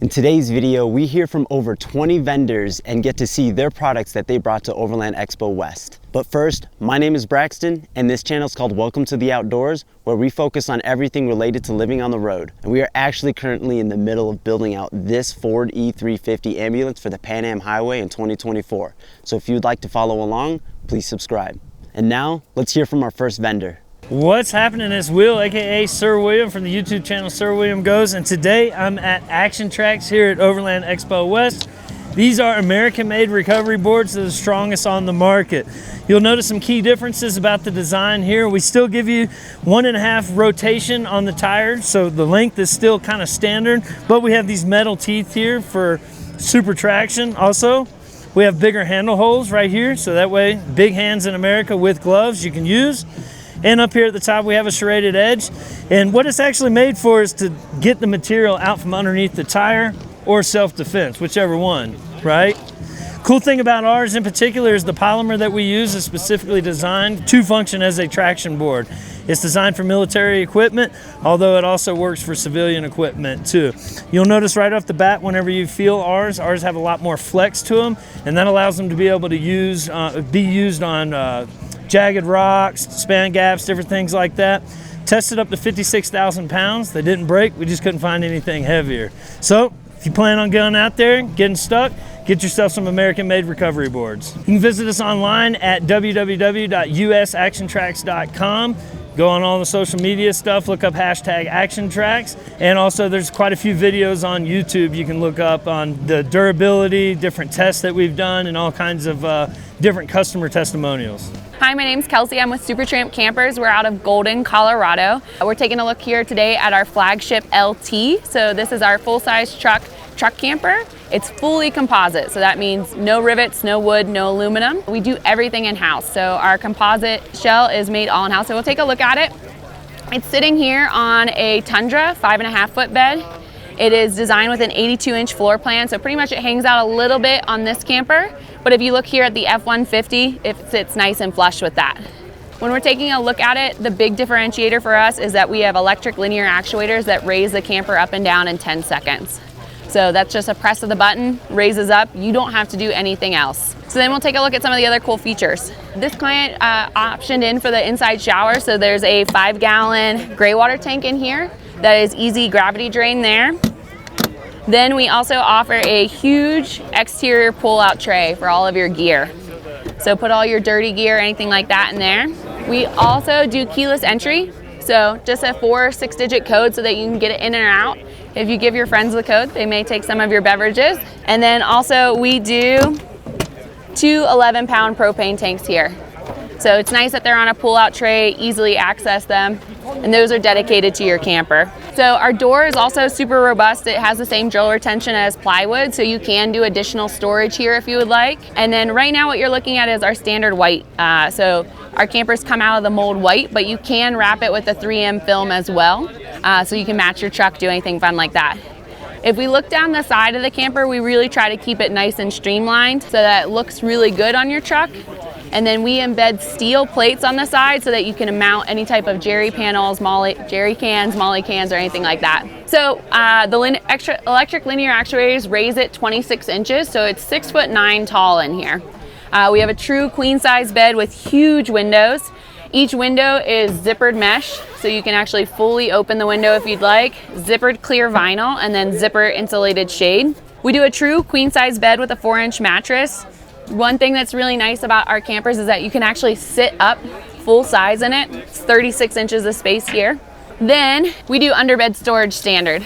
In today's video, we hear from over 20 vendors and get to see their products that they brought to Overland Expo West. But first, my name is Braxton, and this channel is called Welcome to the Outdoors, where we focus on everything related to living on the road. And we are actually currently in the middle of building out this Ford E350 ambulance for the Pan Am Highway in 2024. So if you'd like to follow along, please subscribe. And now, let's hear from our first vendor. What's happening? It's Will, aka Sir William from the YouTube channel Sir William Goes, and today I'm at ActionTrax here at Overland Expo West. These are American-made recovery boards that are the strongest on the market. You'll notice some key differences about the design here. We still give you 1.5 rotation on the tire, so the length is still kind of standard, but we have these metal teeth here for super traction. Also, we have bigger handle holes right here, so that way big hands in America with gloves you can use. And up here at the top, we have a serrated edge. And what it's actually made for is to get the material out from underneath the tire or self-defense, whichever one, right? Cool thing about ours in particular is the polymer that we use is specifically designed to function as a traction board. It's designed for military equipment, although it also works for civilian equipment too. You'll notice right off the bat, whenever you feel ours have a lot more flex to them, and that allows them to be able to be used on jagged rocks, span gaps, different things like that. Tested up to 56,000 pounds. They didn't break. We just couldn't find anything heavier. So if you plan on going out there, getting stuck, get yourself some American-made recovery boards. You can visit us online at www.usactiontrax.com. Go on all the social media stuff, look up hashtag ActionTrax, and also there's quite a few videos on YouTube you can look up on the durability, different tests that we've done, and all kinds of different customer testimonials. Hi, my name's Kelsey. I'm with Campers. We're out of Golden, Colorado. We're taking a look here today at our flagship LT. So this is our full-size truck camper. It's fully composite, so that means no rivets, no wood, no aluminum. We do everything in-house. So our composite shell is made all in-house. So we'll take a look at it. It's sitting here on a Tundra 5.5-foot bed. It is designed with an 82-inch floor plan, so pretty much it hangs out a little bit on this camper. But if you look here at the F-150, it sits nice and flush with that. When we're taking a look at it, the big differentiator for us is that we have electric linear actuators that raise the camper up and down in 10 seconds. So that's just a press of the button, raises up. You don't have to do anything else. So then we'll take a look at some of the other cool features. This client optioned in for the inside shower. So there's a 5-gallon gray water tank in here that is easy gravity drain there. Then we also offer a huge exterior pull-out tray for all of your gear. So put all your dirty gear, anything like that in there. We also do keyless entry. So just a 4 or 6-digit code so that you can get it in and out. If you give your friends the code, they may take some of your beverages. And then also we do 2 11-pound propane tanks here. So it's nice that they're on a pull-out tray, easily access them, and those are dedicated to your camper. So our door is also super robust. It has the same drill retention as plywood, so you can do additional storage here if you would like. And then right now what you're looking at is our standard white. So our campers come out of the mold white, but you can wrap it with a 3M film as well, so you can match your truck, do anything fun like that. If we look down the side of the camper, we really try to keep it nice and streamlined so that it looks really good on your truck. And then we embed steel plates on the side so that you can mount any type of jerry panels, jerry cans, molly cans, or anything like that. So the electric linear actuators raise it 26 inches, so it's 6'9" tall in here. We have a true queen size bed with huge windows. Each window is zippered mesh, so you can actually fully open the window if you'd like, zippered clear vinyl, and then zipper insulated shade. We do a true queen size bed with a 4-inch mattress. One thing that's really nice about our campers is that you can actually sit up full size in it. It's 36 inches of space here. Then we do underbed storage standard.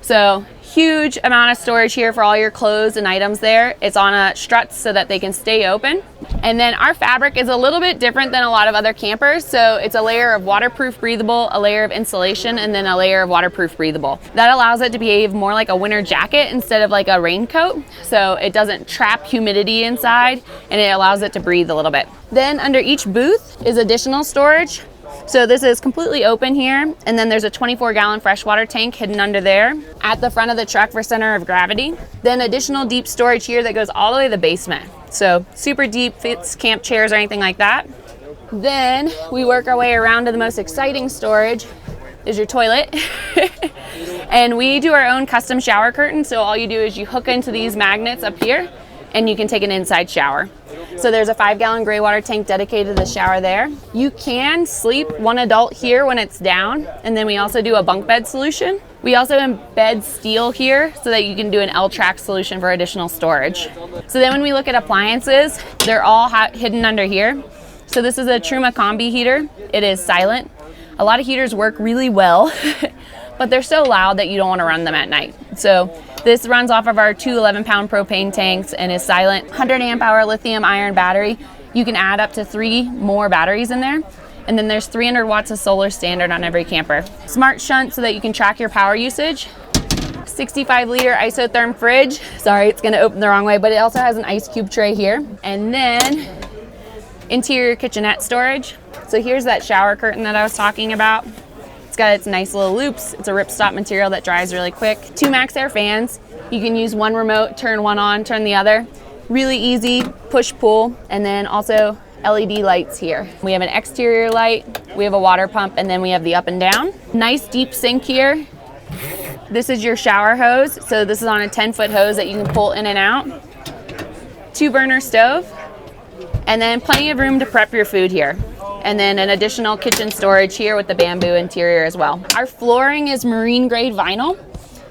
So huge amount of storage here for all your clothes and items there. It's on a struts so that they can stay open. And then our fabric is a little bit different than a lot of other campers. So it's a layer of waterproof breathable, a layer of insulation, and then a layer of waterproof breathable. That allows it to behave more like a winter jacket instead of like a raincoat. So it doesn't trap humidity inside, and it allows it to breathe a little bit. Then under each booth is additional storage. So this is completely open here, and then there's a 24-gallon freshwater tank hidden under there at the front of the truck for center of gravity. Then additional deep storage here that goes all the way to the basement. So super deep, fits camp chairs or anything like that. Then we work our way around to the most exciting storage is your toilet. And we do our own custom shower curtain. So all you do is you hook into these magnets up here and you can take an inside shower. So there's a 5-gallon gray water tank dedicated to the shower there. You can sleep one adult here when it's down. And then we also do a bunk bed solution. We also embed steel here so that you can do an L-Trax solution for additional storage. So then when we look at appliances, they're all hidden under here. So this is a Truma Combi heater. It is silent. A lot of heaters work really well, but they're so loud that you don't want to run them at night. So this runs off of our two 11-pound propane tanks and is silent. 100 amp hour lithium iron battery. You can add up to 3 more batteries in there. And then there's 300 watts of solar standard on every camper. Smart shunt so that you can track your power usage. 65-liter isotherm fridge. Sorry, it's gonna open the wrong way, but it also has an ice cube tray here. And then interior kitchenette storage. So here's that shower curtain that I was talking about. It's got its nice little loops. It's a ripstop material that dries really quick. 2 MaxxAir fans. You can use one remote, turn one on, turn the other. Really easy, push pull. And then also LED lights here. We have an exterior light, we have a water pump, and then we have the up and down. Nice deep sink here. This is your shower hose. So this is on a 10-foot hose that you can pull in and out. 2-burner stove. And then plenty of room to prep your food here. And then an additional kitchen storage here with the bamboo interior as well. Our flooring is marine grade vinyl.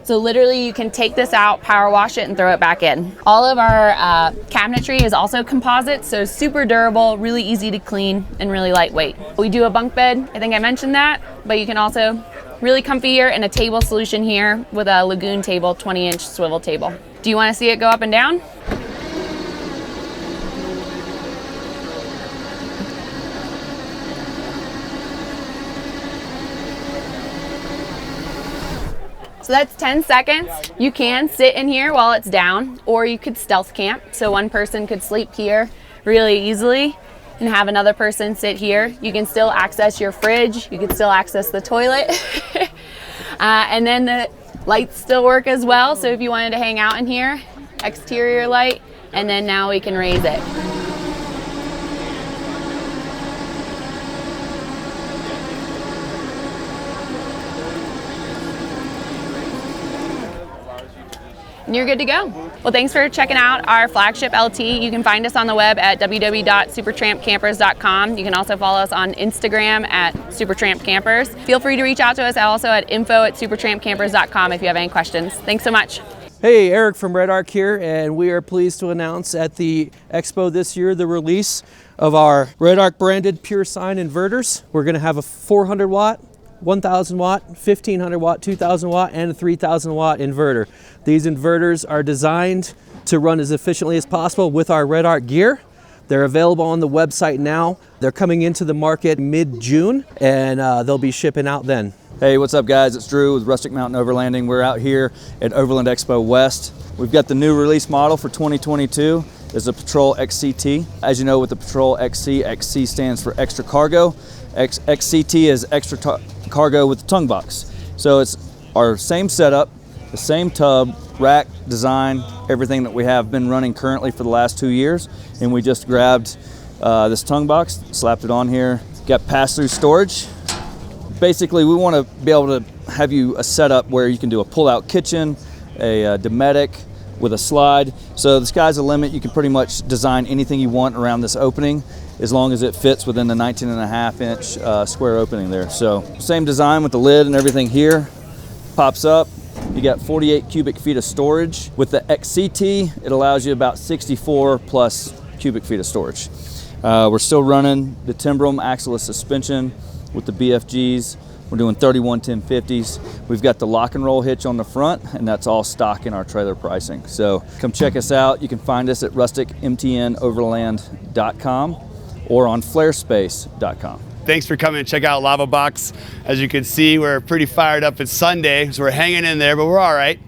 So literally you can take this out, power wash it, and throw it back in. All of our cabinetry is also composite, so super durable, really easy to clean, and really lightweight. We do a bunk bed, I think I mentioned that, but you can also really comfy here, and a table solution here with a Lagoon table, 20-inch swivel table. Do you want to see it go up and down? So that's 10 seconds. You can sit in here while it's down, or you could stealth camp. So one person could sleep here really easily and have another person sit here. You can still access your fridge. You can still access the toilet. And then the lights still work as well. So if you wanted to hang out in here, exterior light, and then now we can raise it. And you're good to go. Well, thanks for checking out our flagship LT. You can find us on the web at www.supertrampcampers.com. You can also follow us on Instagram at supertrampcampers. Feel free to reach out to us also at info@supertrampcampers.com if you have any questions. Thanks so much. Hey, Eric from REDARC here, and we are pleased to announce at the Expo this year the release of our REDARC branded pure sine inverters. We're gonna have a 400 watt, 1000 watt, 1500 watt, 2000 watt, and a 3000 watt inverter. These inverters are designed to run as efficiently as possible with our REDARC gear. They're available on the website now. They're coming into the market mid-June, and they'll be shipping out then. Hey, what's up guys? It's Drew with Rustic Mountain Overlanding. We're out here at Overland Expo West. We've got the new release model for 2022. It's a Patrol XCT. As you know, with the Patrol XC, XC stands for extra cargo. XCT is extra cargo with the tongue box. So it's our same setup, the same tub, rack, design, everything that we have been running currently for the last 2 years. And we just grabbed this tongue box, slapped it on here, got pass-through storage. Basically, we want to be able to have you a setup where you can do a pull-out kitchen, a Dometic with a slide. So the sky's the limit. You can pretty much design anything you want around this opening as long as it fits within the 19.5-inch square opening there. So same design with the lid and everything here. Pops up. You got 48 cubic feet of storage. With the XCT, it allows you about 64 plus cubic feet of storage. We're still running the Timbrum axle-less suspension with the BFGs. We're doing 31-1050s. We've got the lock and roll hitch on the front, and that's all stock in our trailer pricing. So come check us out. You can find us at rusticmtnoverland.com or on flarespace.com. Thanks for coming and check out LavaBox. As you can see, we're pretty fired up. It's Sunday, so we're hanging in there, but we're all right.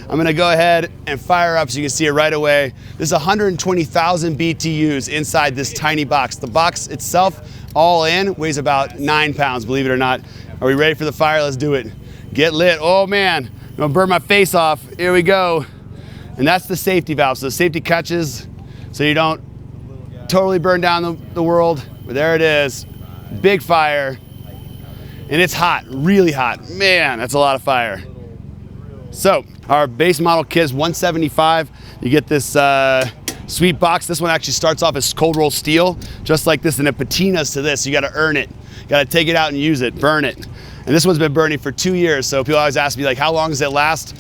I'm gonna go ahead and fire up so you can see it right away. This is 120,000 BTUs inside this tiny box. The box itself, all in, weighs about 9 pounds, believe it or not. Are we ready for the fire? Let's do it. Get lit. Oh man, I'm gonna burn my face off. Here we go. And that's the safety valve. So the safety catches so you don't totally burn down the world. But there it is. Big fire. And it's hot, really hot. Man, that's a lot of fire. So our base model kit is $175. You get this sweet box. This one actually starts off as cold roll steel, just like this, and it patinas to this. You got to earn it. You got to take it out and use it, burn it. And this one's been burning for 2 years. So people always ask me, like, how long does it last?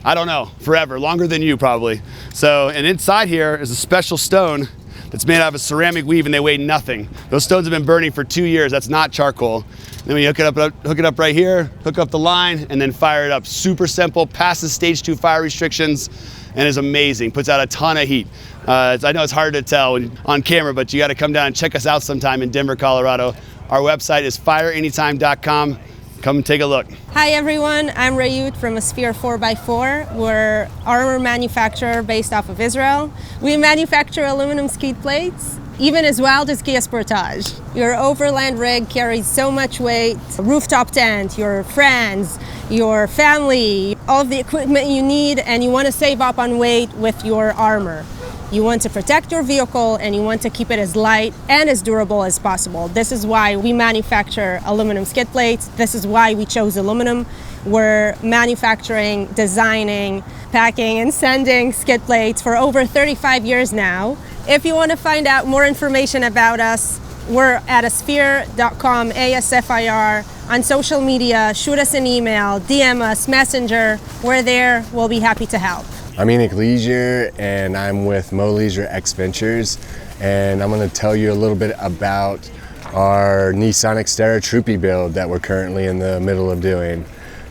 I don't know, forever, longer than you probably. So, and inside here is a special stone that's made out of a ceramic weave, and they weigh nothing. Those stones have been burning for 2 years. That's not charcoal. Then we hook it up right here, hook up the line, and then fire it up. Super simple, passes stage 2 fire restrictions, and is amazing. Puts out a ton of heat. I know it's hard to tell on camera, but you got to come down and check us out sometime in Denver, Colorado. Our website is fireanytime.com. Come take a look. Hi everyone, I'm Rayut from Asphere 4x4. We're armor manufacturer based off of Israel. We manufacture aluminum skid plates, even as wild as Kia Sportage. Your overland rig carries so much weight, rooftop tent, your friends, your family, all of the equipment you need, and you want to save up on weight with your armor. You want to protect your vehicle and you want to keep it as light and as durable as possible. This is why we manufacture aluminum skid plates. This is why we chose aluminum. We're manufacturing, designing, packing, and sending skid plates for over 35 years now. If you want to find out more information about us, we're at asfir.com, ASFIR, on social media. Shoot us an email, DM us, Messenger. We're there. We'll be happy to help. I'm Enoch Leisure, and I'm with MoLeisureXventures, and I'm going to tell you a little bit about our Nissan Xterra Troopy build that we're currently in the middle of doing.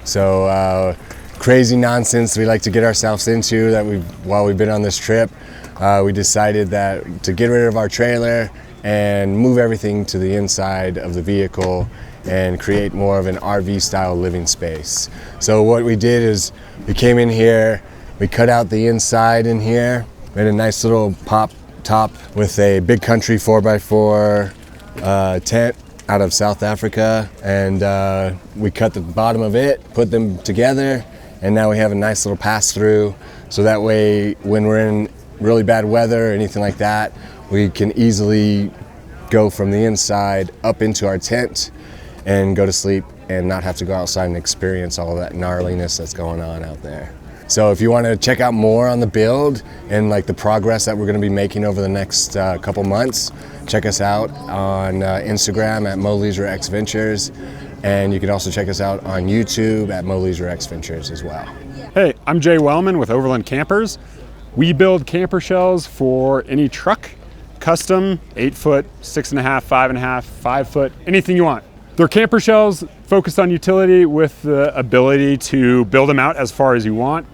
So crazy nonsense we like to get ourselves into that while we've been on this trip. We decided that to get rid of our trailer and move everything to the inside of the vehicle and create more of an RV style living space. So what we did is we came in here, we cut out the inside in here, made a nice little pop top with a Big Country 4x4 tent out of South Africa, and we cut the bottom of it, put them together, and now we have a nice little pass through, so that way when we're in really bad weather or anything like that, we can easily go from the inside up into our tent and go to sleep and not have to go outside and experience all of that gnarliness that's going on out there. So if you want to check out more on the build and like the progress that we're going to be making over the next couple months, check us out on Instagram at MoLeisureXventures, and you can also check us out on YouTube at MoLeisureXventures as well. Hey, I'm Jay Wellman with Overland Campers. We build camper shells for any truck, custom, 8 foot, 6.5, 5.5, 5 foot, anything you want. They're camper shells focused on utility with the ability to build them out as far as you want.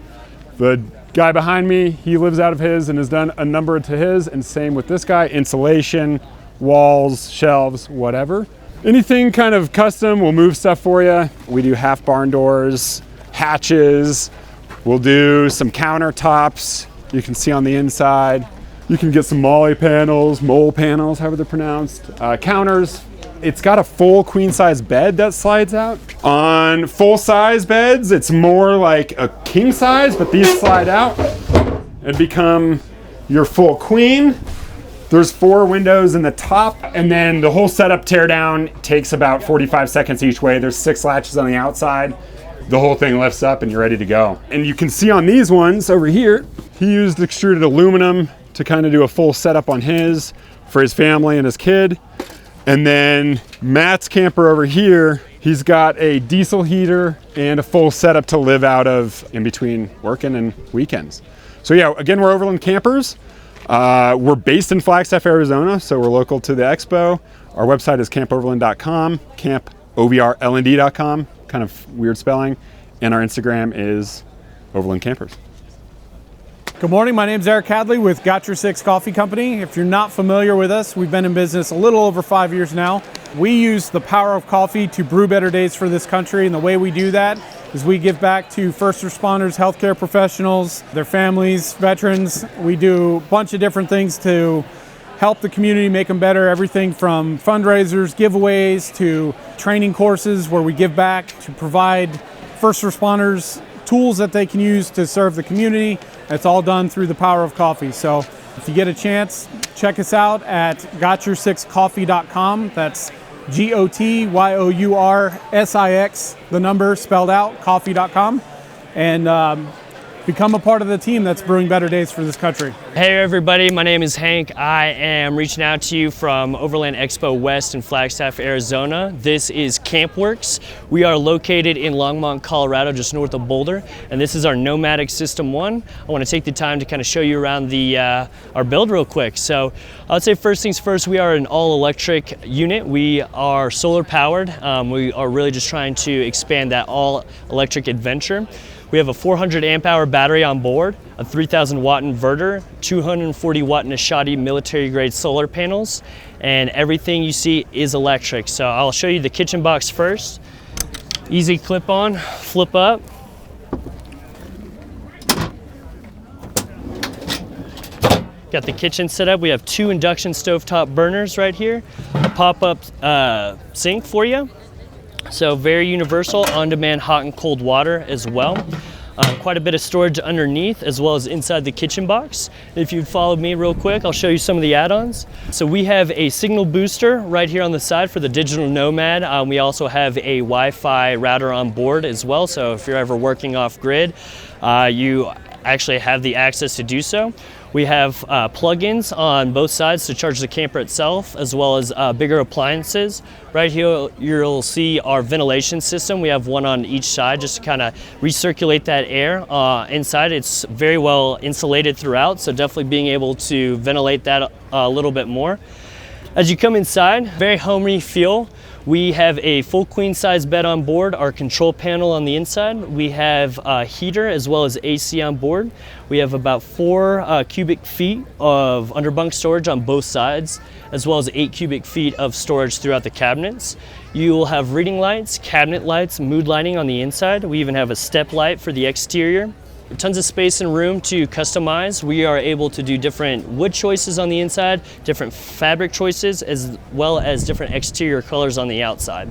The guy behind me, he lives out of his and has done a number to his, and same with this guy, insulation, walls, shelves, whatever. Anything kind of custom, we'll move stuff for you. We do half barn doors, hatches, we'll do some countertops you can see on the inside. You can get some mole panels, however they're pronounced, counters. It's got a full queen size bed that slides out. On full size beds, it's more like a king size, but these slide out and become your full queen. There's 4 windows in the top, and then the whole setup tear down takes about 45 seconds each way. There's 6 latches on the outside. The whole thing lifts up and you're ready to go. And you can see on these ones over here, he used extruded aluminum to kind of do a full setup on his for his family and his kid. And then Matt's camper over here, he's got a diesel heater and a full setup to live out of in between working and weekends. So yeah, again, we're Overland Campers. We're based in Flagstaff, Arizona, so we're local to the expo. Our website is campoverland.com, campovrlnd.com, kind of weird spelling. And our Instagram is Overland Campers. Good morning, my name is Eric Hadley with GotYourSixCoffee Company. If you're not familiar with us, we've been in business a little over 5 years now. We use the power of coffee to brew better days for this country, and the way we do that is we give back to first responders, healthcare professionals, their families, veterans. We do a bunch of different things to help the community, make them better, everything from fundraisers, giveaways, to training courses where we give back to provide first responders tools that they can use to serve the community. It's all done through the power of coffee. So if you get a chance, check us out at GotYourSixCoffee.com. That's GotYoursix, the number spelled out, coffee.com. and become a part of the team that's brewing better days for this country. Hey everybody, my name is Hank. I am reaching out to you from Overland Expo West in Flagstaff, Arizona. This is Campworks. We are located in Longmont, Colorado, just north of Boulder, and this is our Nomadic System 1. I want to take the time to kind of show you around our build real quick. So I would say first things first, we are an all-electric unit. We are solar powered. We are really just trying to expand that all-electric adventure. We have a 400 amp hour battery on board, a 3000 watt inverter, 240 watt Nishadi military grade solar panels, and everything you see is electric. So I'll show you the kitchen box first. Easy clip on, flip up. Got the kitchen set up. We have 2 induction stovetop burners right here, a pop-up sink for you. So very universal, on-demand hot and cold water as well. Quite a bit of storage underneath as well as inside the kitchen box. If you follow me real quick, I'll show you some of the add-ons. So we have a signal booster right here on the side for the digital nomad. We also have a Wi-Fi router on board as well. So if you're ever working off grid, you actually have the access to do so. We have plug-ins on both sides to charge the camper itself, as well as bigger appliances. Right here, you'll see our ventilation system. We have one on each side just to kind of recirculate that air inside. It's very well insulated throughout, so definitely being able to ventilate that a little bit more. As you come inside, very homey feel. We have a full queen size bed on board, our control panel on the inside. We have a heater as well as AC on board. We have about 4 cubic feet of underbunk storage on both sides, as well as 8 cubic feet of storage throughout the cabinets. You will have reading lights, cabinet lights, mood lighting on the inside. We even have a step light for the exterior. Tons of space and room to customize. We are able to do different wood choices on the inside, different fabric choices, as well as different exterior colors on the outside.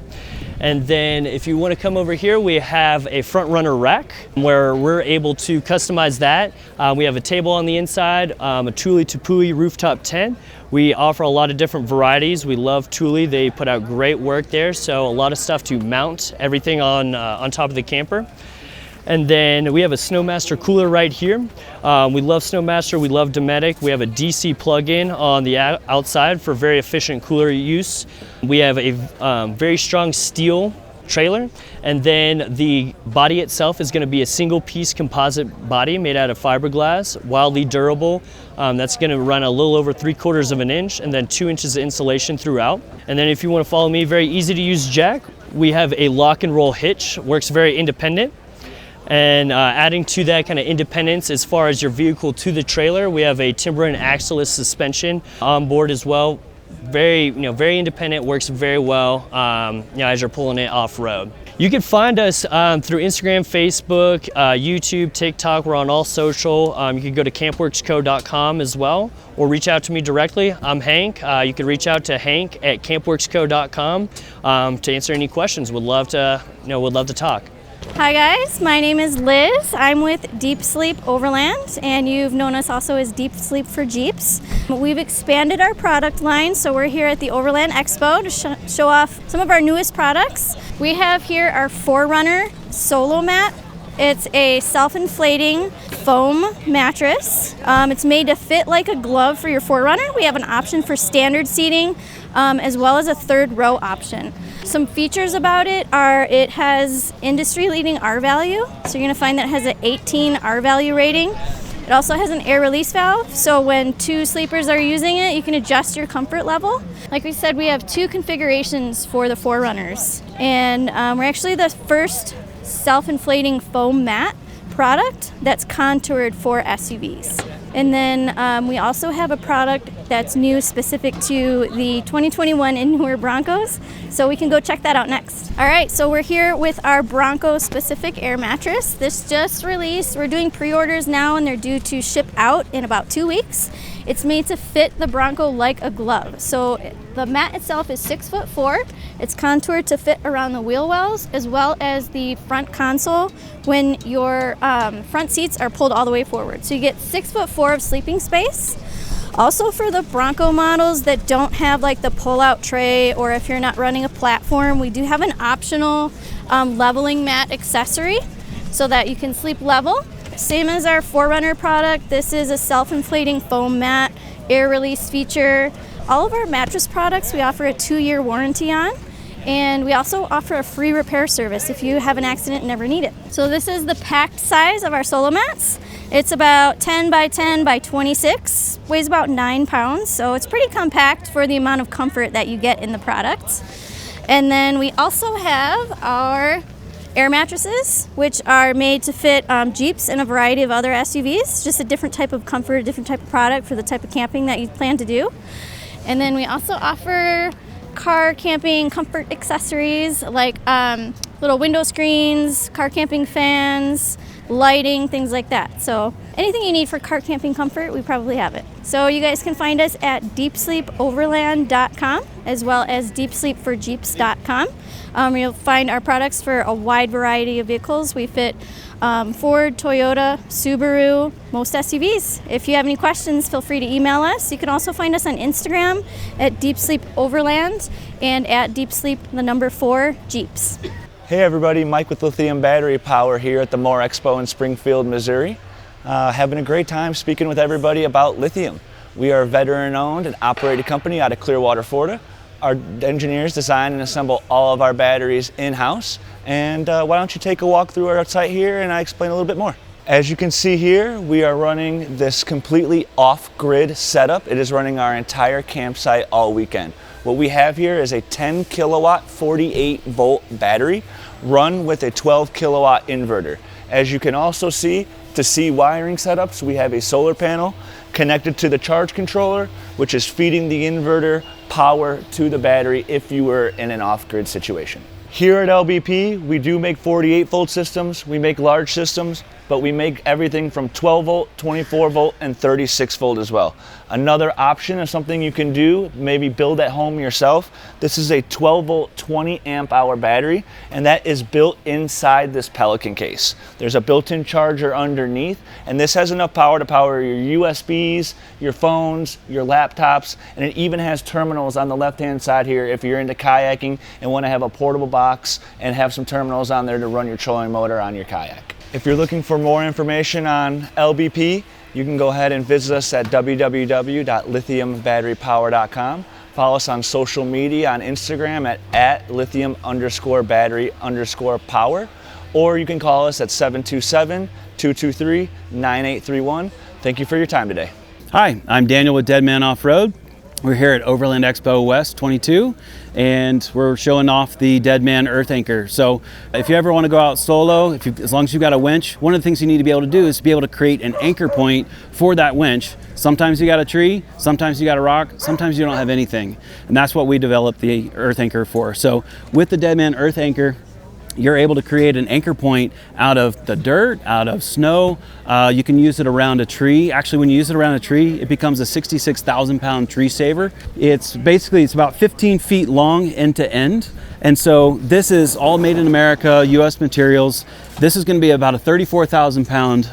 And then if you want to come over here, we have a front runner rack where we're able to customize that. We have a table on the inside, a Thule Tepui rooftop tent. We offer a lot of different varieties. We love Thule. They put out great work there. So a lot of stuff to mount everything on top of the camper. And then we have a Snowmaster cooler right here. We love Snowmaster, we love Dometic. We have a DC plug-in on the outside for very efficient cooler use. We have a very strong steel trailer, and then the body itself is going to be a single piece composite body made out of fiberglass, wildly durable. That's going to run a little over 3/4 of an inch, and then 2 inches of insulation throughout. And then if you want to follow me, very easy to use jack. We have a lock and roll hitch, works very independent. And adding to that kind of independence as far as your vehicle to the trailer, we have a timber and axle-less suspension on board as well. Very independent, works very well as you're pulling it off-road. You can find us through Instagram, Facebook, YouTube, TikTok. We're on all social. You can go to campworksco.com as well, or reach out to me directly. I'm Hank. You can reach out to Hank at campworksco.com to answer any questions. Would love to talk. Hi guys, my name is Liz. I'm with DeepSleep Overland, and you've known us also as DeepSleep for Jeeps. We've expanded our product line, so we're here at the Overland Expo to show off some of our newest products. We have here our Forerunner Solo Mat. It's a self-inflating foam mattress. It's made to fit like a glove for your Forerunner. We have an option for standard seating, as well as a 3rd row option. Some features about it are it has industry-leading R value, so you're going to find that it has an 18 R value rating. It also has an air release valve, so when 2 sleepers are using it, you can adjust your comfort level. Like we said, we have 2 configurations for the Forerunners, and we're actually the first self-inflating foam mat product that's contoured for SUVs. And then we also have a product that's new specific to the 2021 and newer Broncos, so we can go check that out next. All right, so we're here with our Bronco specific air mattress. This just released. We're doing pre-orders now, and they're due to ship out in about 2 weeks. It's made to fit the Bronco like a glove. So the mat itself is 6'4". It's contoured to fit around the wheel wells as well as the front console when your front seats are pulled all the way forward. So you get 6'4" of sleeping space. Also for the Bronco models that don't have like the pull-out tray, or if you're not running a platform, we do have an optional leveling mat accessory so that you can sleep level. Same as our Forerunner product, this is a self-inflating foam mat, air release feature. All of our mattress products we offer a 2-year warranty on, and we also offer a free repair service if you have an accident and never need it. So this is the packed size of our solo mats. It's about 10 by 10 by 26, weighs about 9 pounds, so it's pretty compact for the amount of comfort that you get in the product. And then we also have our air mattresses, which are made to fit Jeeps and a variety of other SUVs, just a different type of comfort, a different type of product for the type of camping that you plan to do. And then we also offer car camping comfort accessories like little window screens, car camping fans, lighting, things like that. So anything you need for car camping comfort, we probably have it. So you guys can find us at DeepSleepOverland.com as well as DeepSleepForJeeps.com. You'll find our products for a wide variety of vehicles. We fit Ford, Toyota, Subaru, most SUVs. If you have any questions, feel free to email us. You can also find us on Instagram at DeepSleepOverland and at DeepSleep4Jeeps. Hey everybody, Mike with Lithium Battery Power here at the MORE Expo in Springfield, Missouri. Having a great time speaking with everybody about lithium. We are a veteran-owned and operated company out of Clearwater, Florida. Our engineers design and assemble all of our batteries in-house. And why don't you take a walk through our site here and I explain a little bit more. As you can see here, we are running this completely off-grid setup. It is running our entire campsite all weekend. What we have here is a 10 kilowatt 48 volt battery run with a 12 kilowatt inverter. As you can also see, to see wiring setups, we have a solar panel connected to the charge controller, which is feeding the inverter power to the battery if you were in an off-grid situation. Here at LBP, we do make 48 volt systems, we make large systems, but we make everything from 12 volt, 24 volt, and 36 volt as well. Another option of something you can do, maybe build at home yourself. This is a 12 volt, 20 amp hour battery, and that is built inside this Pelican case. There's a built-in charger underneath, and this has enough power to power your USBs, your phones, your laptops, and it even has terminals on the left-hand side here if you're into kayaking and want to have a portable box and have some terminals on there to run your trolling motor on your kayak. If you're looking for more information on LBP, you can go ahead and visit us at www.lithiumbatterypower.com. Follow us on social media on Instagram at lithium_battery_power, or you can call us at 727-223-9831. Thank you for your time today. Hi, I'm Daniel with Dead Man Off-Road. We're here at Overland Expo West 22, and we're showing off the Dead Man Earth Anchor. So if you ever want to go out solo, as long as you've got a winch, one of the things you need to be able to do is be able to create an anchor point for that winch. Sometimes you got a tree, sometimes you got a rock, sometimes you don't have anything. And that's what we developed the Earth Anchor for. So with the Dead Man Earth Anchor, you're able to create an anchor point out of the dirt, out of snow. You can use it around a tree. Actually, when you use it around a tree, it becomes a 66,000 pound tree saver. It's about 15 feet long end to end. And so this is all made in America, US materials. This is going to be about a 34,000 pound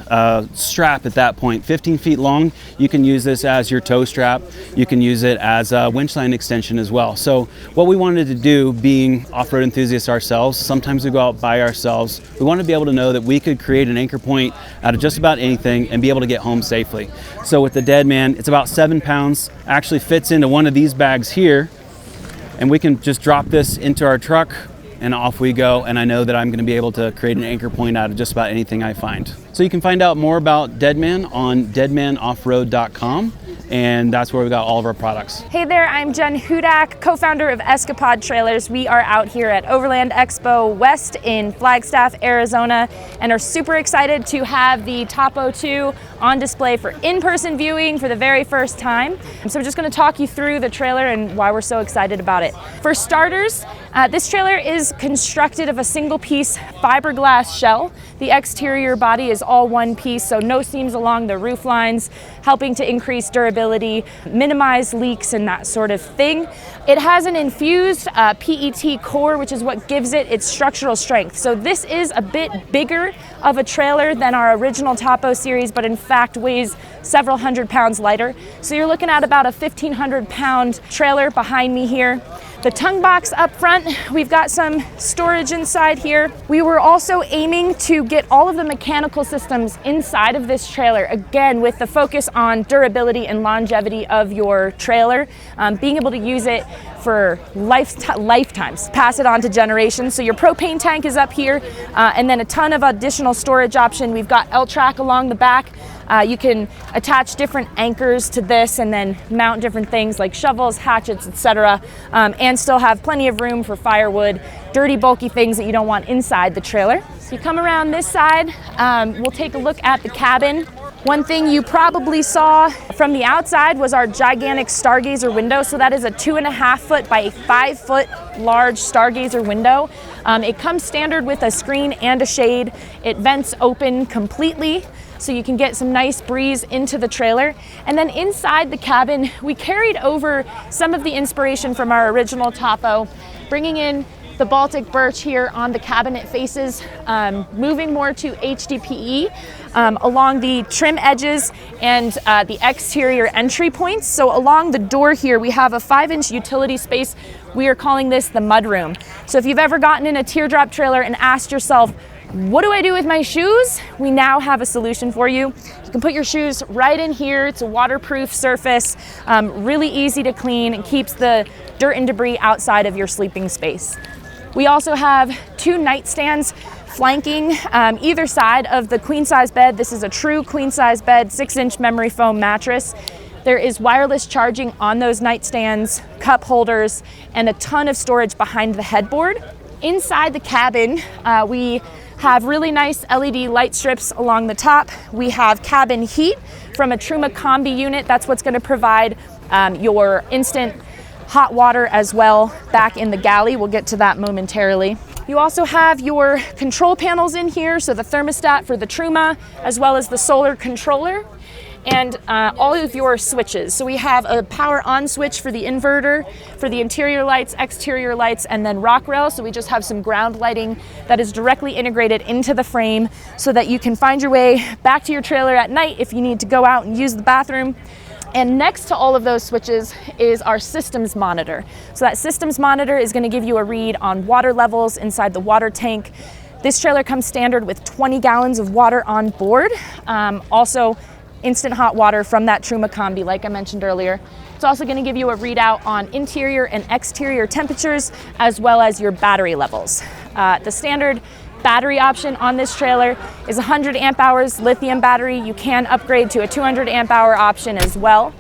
strap at that point, 15 feet long. You can use this as your tow strap. You can use it as a winch line extension as well. So what we wanted to do, being off-road enthusiasts ourselves, sometimes we go out by ourselves, we wanted to be able to know that we could create an anchor point out of just about anything and be able to get home safely. So with the Dead Man, it's about 7 pounds, actually fits into one of these bags here, and we can just drop this into our truck and off we go, and I know that I'm going to be able to create an anchor point out of just about anything I find. So you can find out more about Dead Man on deadmanoffroad.com, and that's where we got all of our products. Hey there, I'm Jen Hudak, co-founder of EscapodTrailers. We are out here at Overland Expo West in Flagstaff, Arizona, and are super excited to have the Topo 2 on display for in-person viewing for the very first time. So I'm just going to talk you through the trailer and why we're so excited about it. For starters, this trailer is constructed of a single-piece fiberglass shell. The exterior body is all one piece, so no seams along the roof lines, helping to increase durability, minimize leaks, and that sort of thing. It has an infused PET core, which is what gives it its structural strength. So this is a bit bigger of a trailer than our original Topo series, but in fact weighs several hundred pounds lighter. So you're looking at about a 1,500 pound trailer behind me here. The tongue box up front, we've got some storage inside here. We were also aiming to get all of the mechanical systems inside of this trailer, again, with the focus on durability and longevity of your trailer, being able to use it for lifetimes, pass it on to generations. So your propane tank is up here, and then a ton of additional storage option. We've got L-track along the back. You can attach different anchors to this and then mount different things like shovels, hatchets, etc., and still have plenty of room for firewood, dirty, bulky things that you don't want inside the trailer. So you come around this side, we'll take a look at the cabin. One thing you probably saw from the outside was our gigantic stargazer window. So that is a 2.5 foot by 5 foot large stargazer window. It comes standard with a screen and a shade. It vents open completely, so you can get some nice breeze into the trailer. And then inside the cabin, we carried over some of the inspiration from our original topo, bringing in the Baltic birch here on the cabinet faces, moving more to HDPE along the trim edges and the exterior entry points. So along the door here, we have a 5-inch utility space. We are calling this the mudroom. So if you've ever gotten in a teardrop trailer and asked yourself, what do I do with my shoes? We now have a solution for you. You can put your shoes right in here. It's a waterproof surface, really easy to clean, and keeps the dirt and debris outside of your sleeping space. We also have 2 nightstands flanking either side of the queen size bed. This is a true queen size bed, 6-inch memory foam mattress. There is wireless charging on those nightstands, cup holders, and a ton of storage behind the headboard. Inside the cabin, we have really nice LED light strips along the top. We have cabin heat from a Truma Combi unit. That's what's going to provide your instant hot water as well back in the galley. We'll get to that momentarily. You also have your control panels in here, so the thermostat for the Truma, as well as the solar controller, and all of your switches. So we have a power on switch for the inverter, for the interior lights, exterior lights, and then rock rail. So we just have some ground lighting that is directly integrated into the frame so that you can find your way back to your trailer at night if you need to go out and use the bathroom. And next to all of those switches is our systems monitor. So that systems monitor is going to give you a read on water levels inside the water tank. This trailer comes standard with 20 gallons of water on board. Also instant hot water from that Truma Combi, like I mentioned earlier. It's also going to give you a readout on interior and exterior temperatures, as well as your battery levels. The standard battery option on this trailer is 100 amp hours lithium battery. You can upgrade to a 200 amp hour option as well.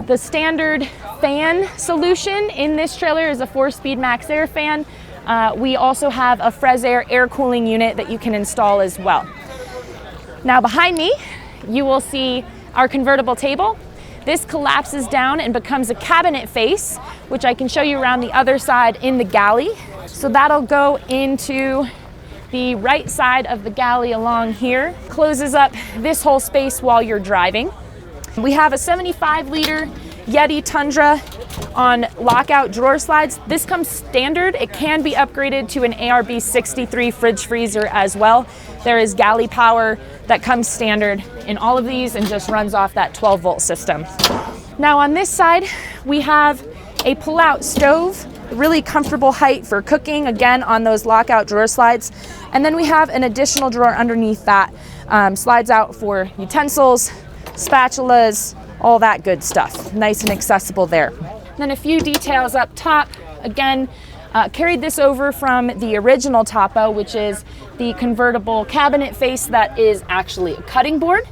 The standard fan solution in this trailer is a 4-speed max air fan. We also have a Fresair air cooling unit that you can install as well. Now behind me, you will see our convertible table. This collapses down and becomes a cabinet face, which I can show you around the other side in the galley. So that'll go into the right side of the galley along here, closes up this whole space while you're driving. We have a 75-liter Yeti Tundra on lockout drawer slides. This comes standard. It can be upgraded to an ARB 63 fridge freezer as well. There is galley power that comes standard in all of these and just runs off that 12-volt system. Now on this side, we have a pull-out stove, really comfortable height for cooking, again on those lockout drawer slides. And then we have an additional drawer underneath that, slides out for utensils, spatulas, all that good stuff. Nice and accessible there. Then a few details up top. Again, carried this over from the original topo, which is the convertible cabinet face that is actually a cutting board.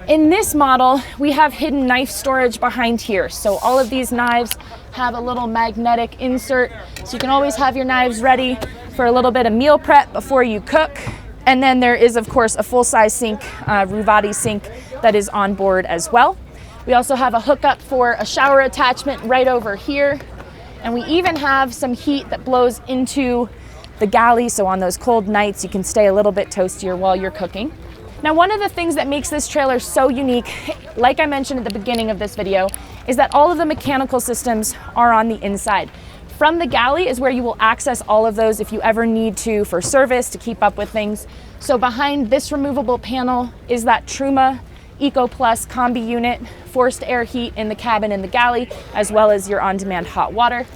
In this model, we have hidden knife storage behind here. So all of these knives have a little magnetic insert, so you can always have your knives ready for a little bit of meal prep before you cook. And then there is, of course, a full-size sink, Ruvati sink, that is on board as well. We also have a hookup for a shower attachment right over here. And we even have some heat that blows into the galley, so on those cold nights, you can stay a little bit toastier while you're cooking. Now, one of the things that makes this trailer so unique, like I mentioned at the beginning of this video, is that all of the mechanical systems are on the inside. From the galley is where you will access all of those if you ever need to for service, to keep up with things. So behind this removable panel is that Truma Eco Plus Combi unit, forced air heat in the cabin and the galley, as well as your on-demand hot water.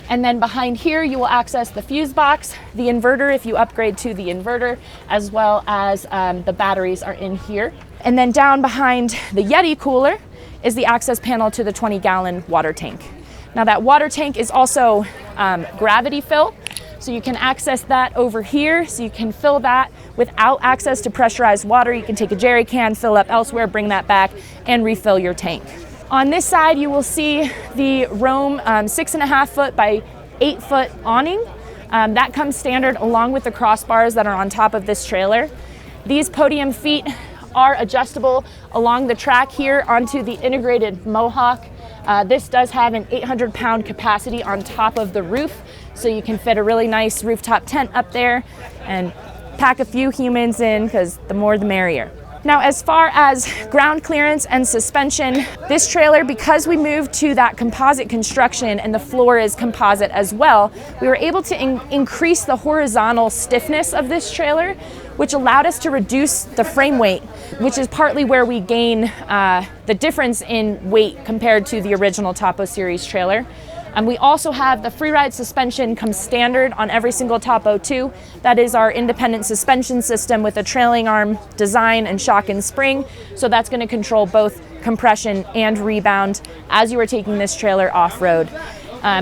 And then behind here, you will access the fuse box, the inverter if you upgrade to the inverter, as well as the batteries are in here. And then down behind the Yeti cooler is the access panel to the 20-gallon water tank. Now that water tank is also gravity fill, so you can access that over here. So you can fill that without access to pressurized water. You can take a jerry can, fill up elsewhere, bring that back, and refill your tank. On this side, you will see the Roam 6.5 foot by 8 foot awning. That comes standard along with the crossbars that are on top of this trailer. These podium feet are adjustable along the track here onto the integrated Mohawk. This does have an 800-pound capacity on top of the roof, so you can fit a really nice rooftop tent up there and pack a few humans in, because the more the merrier. Now, as far as ground clearance and suspension, this trailer, because we moved to that composite construction and the floor is composite as well, we were able to increase the horizontal stiffness of this trailer, which allowed us to reduce the frame weight, which is partly where we gain the difference in weight compared to the original Topo Series trailer. We also have the freeride suspension come standard on every single Topo 2. That is our independent suspension system with a trailing arm design and shock and spring. So that's going to control both compression and rebound as you are taking this trailer off-road.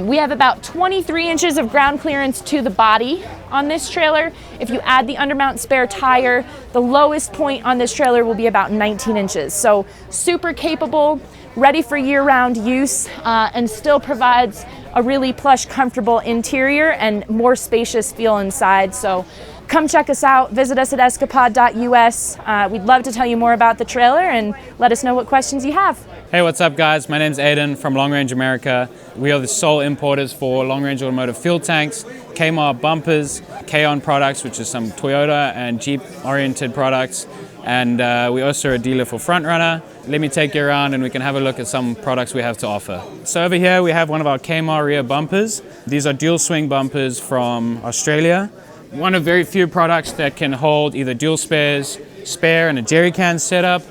We have about 23 inches of ground clearance to the body on this trailer. If you add the undermount spare tire, the lowest point on this trailer will be about 19 inches. So super capable, ready for year-round use, and still provides a really plush, comfortable interior and more spacious feel inside. So come check us out, visit us at escapod.us. We'd love to tell you more about the trailer and let us know what questions you have. Hey, what's up guys? My name's Aiden from Long Range America. We are the sole importers for long range automotive fuel tanks, Kmart bumpers, K-On products, which is some Toyota and Jeep oriented products. And we also are a dealer for Front Runner. Let me take you around and we can have a look at some products we have to offer. So over here we have one of our Kmart rear bumpers. These are dual swing bumpers from Australia. One of very few products that can hold either dual spares, spare and a jerry can setup.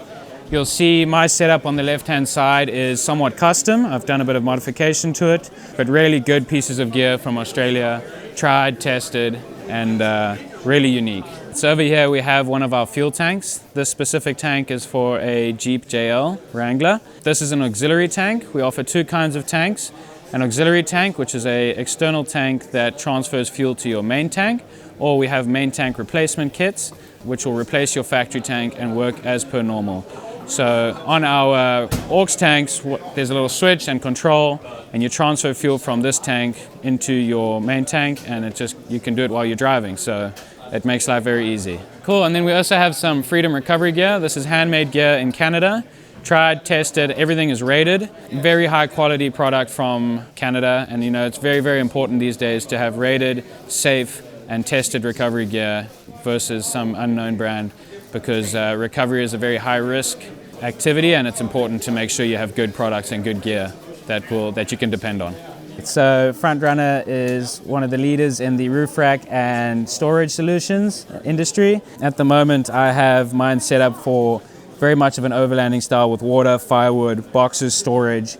You'll see my setup on the left-hand side is somewhat custom. I've done a bit of modification to it, but really good pieces of gear from Australia, tried, tested, and really unique. So over here we have one of our fuel tanks. This specific tank is for a Jeep JL Wrangler. This is an auxiliary tank. We offer two kinds of tanks. An auxiliary tank, which is an external tank that transfers fuel to your main tank, or we have main tank replacement kits, which will replace your factory tank and work as per normal. So on our aux tanks, there's a little switch and control, and you transfer fuel from this tank into your main tank, and you can do it while you're driving. So it makes life very easy. Cool, and then we also have some Freedom recovery gear. This is handmade gear in Canada. Tried, tested, everything is rated. Very high quality product from Canada, and it's very, very important these days to have rated, safe, and tested recovery gear versus some unknown brand, because recovery is a very high risk activity, and it's important to make sure you have good products and good gear that you can depend on. So Front Runner is one of the leaders in the roof rack and storage solutions industry. At the moment I have mine set up for very much of an overlanding style with water, firewood, boxes, storage.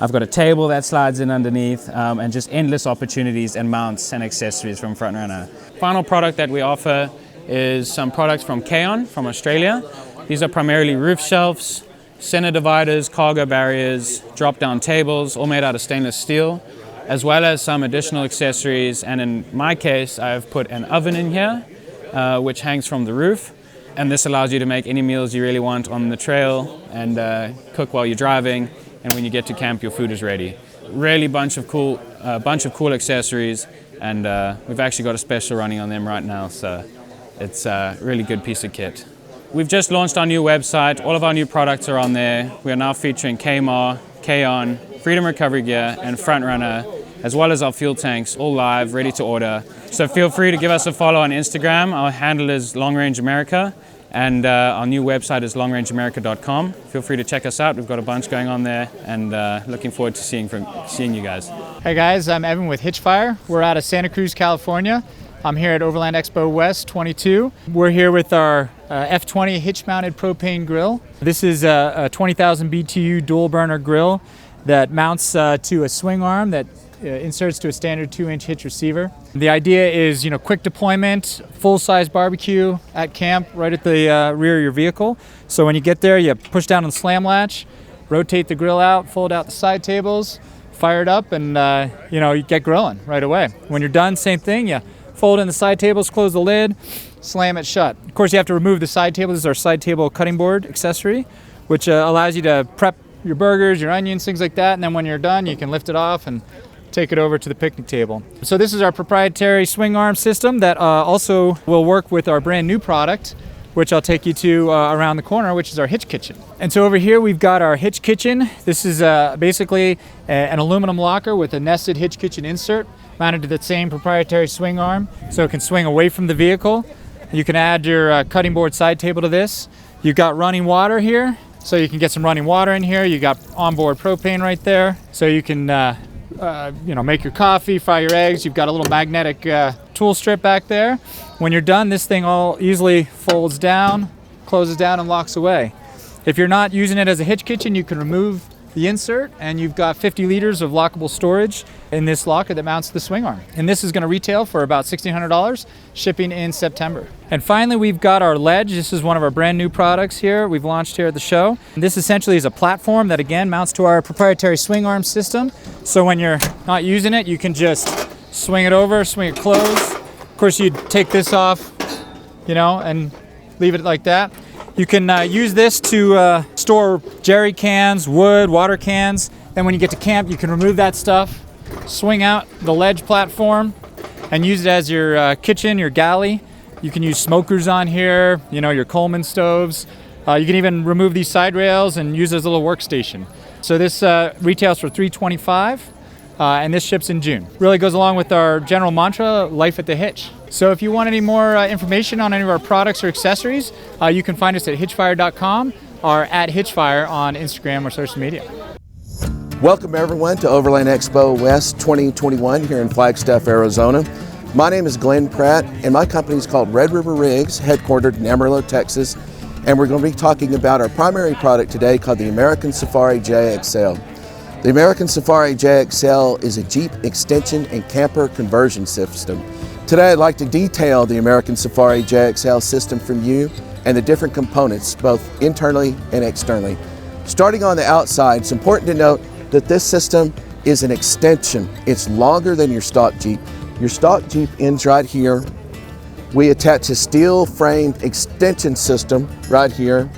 I've got a table that slides in underneath, and just endless opportunities and mounts and accessories from Front Runner. Final product that we offer is some products from K-On from Australia. These are primarily roof shelves, center dividers, cargo barriers, drop-down tables, all made out of stainless steel, as well as some additional accessories. And in my case, I've put an oven in here, which hangs from the roof. And this allows you to make any meals you really want on the trail and cook while you're driving. And when you get to camp, your food is ready. Really bunch of cool accessories, and we've actually got a special running on them right now. So it's a really good piece of kit. We've just launched our new website. All of our new products are on there. We are now featuring Kmart, K-On, Freedom Recovery Gear, and Front Runner, as well as our fuel tanks, all live, ready to order. So feel free to give us a follow on Instagram. Our handle is Long Range America, and our new website is longrangeamerica.com. Feel free to check us out. We've got a bunch going on there, and looking forward to seeing you guys. Hey guys, I'm Evan with Hitchfire. We're out of Santa Cruz, California. I'm here at Overland Expo West 22. We're here with our F20 hitch-mounted propane grill. This is a 20,000 BTU dual burner grill that mounts to a swing arm that inserts to a standard 2-inch hitch receiver. The idea is, quick deployment, full-size barbecue at camp right at the rear of your vehicle. So when you get there, you push down on the slam latch, rotate the grill out, fold out the side tables, fire it up, and you get grilling right away. When you're done, same thing, you fold in the side tables, close the lid, slam it shut. Of course, you have to remove the side table. This is our side table cutting board accessory, which allows you to prep your burgers, your onions, things like that, and then when you're done, you can lift it off and take it over to the picnic table. So this is our proprietary swing arm system that also will work with our brand new product, which I'll take you to around the corner, which is our hitch kitchen. And so over here we've got our hitch kitchen. This is basically an aluminum locker with a nested hitch kitchen insert mounted to the same proprietary swing arm, so it can swing away from the vehicle. You can add your cutting board side table to this. You've got running water here, so you can get some running water in here. You got onboard propane right there, so you can make your coffee, fry your eggs. You've got a little magnetic tool strip back there. When you're done, this thing all easily folds down, closes down, and locks away. If you're not using it as a hitch kitchen, you can remove the insert, and you've got 50 liters of lockable storage in this locker that mounts the swing arm. And this is going to retail for about $1,600, shipping in September. And finally, we've got our ledge. This is one of our brand new products here we've launched here at the show. And this essentially is a platform that again mounts to our proprietary swing arm system. So when you're not using it, you can just swing it over, swing it closed. Of course, you'd take this off, and leave it like that. You can use this to store jerry cans, wood, water cans. Then when you get to camp, you can remove that stuff, swing out the ledge platform, and use it as your kitchen, your galley. You can use smokers on here, your Coleman stoves. You can even remove these side rails and use it as a little workstation. So this retails for $325, and this ships in June. Really goes along with our general mantra, life at the hitch. So if you want any more information on any of our products or accessories, you can find us at hitchfire.com or at hitchfire on Instagram or social media. Welcome everyone to Overland Expo West 2021 here in Flagstaff, Arizona. My name is Glenn Pratt and my company is called Red River Rigs, headquartered in Amarillo, Texas. And we're going to be talking about our primary product today called the American Safari JXL. The American Safari JXL is a Jeep extension and camper conversion system. Today I'd like to detail the American Safari JXL system from you and the different components, both internally and externally. Starting on the outside, it's important to note that this system is an extension. It's longer than your stock Jeep. Your stock Jeep ends right here. We attach a steel framed extension system right here.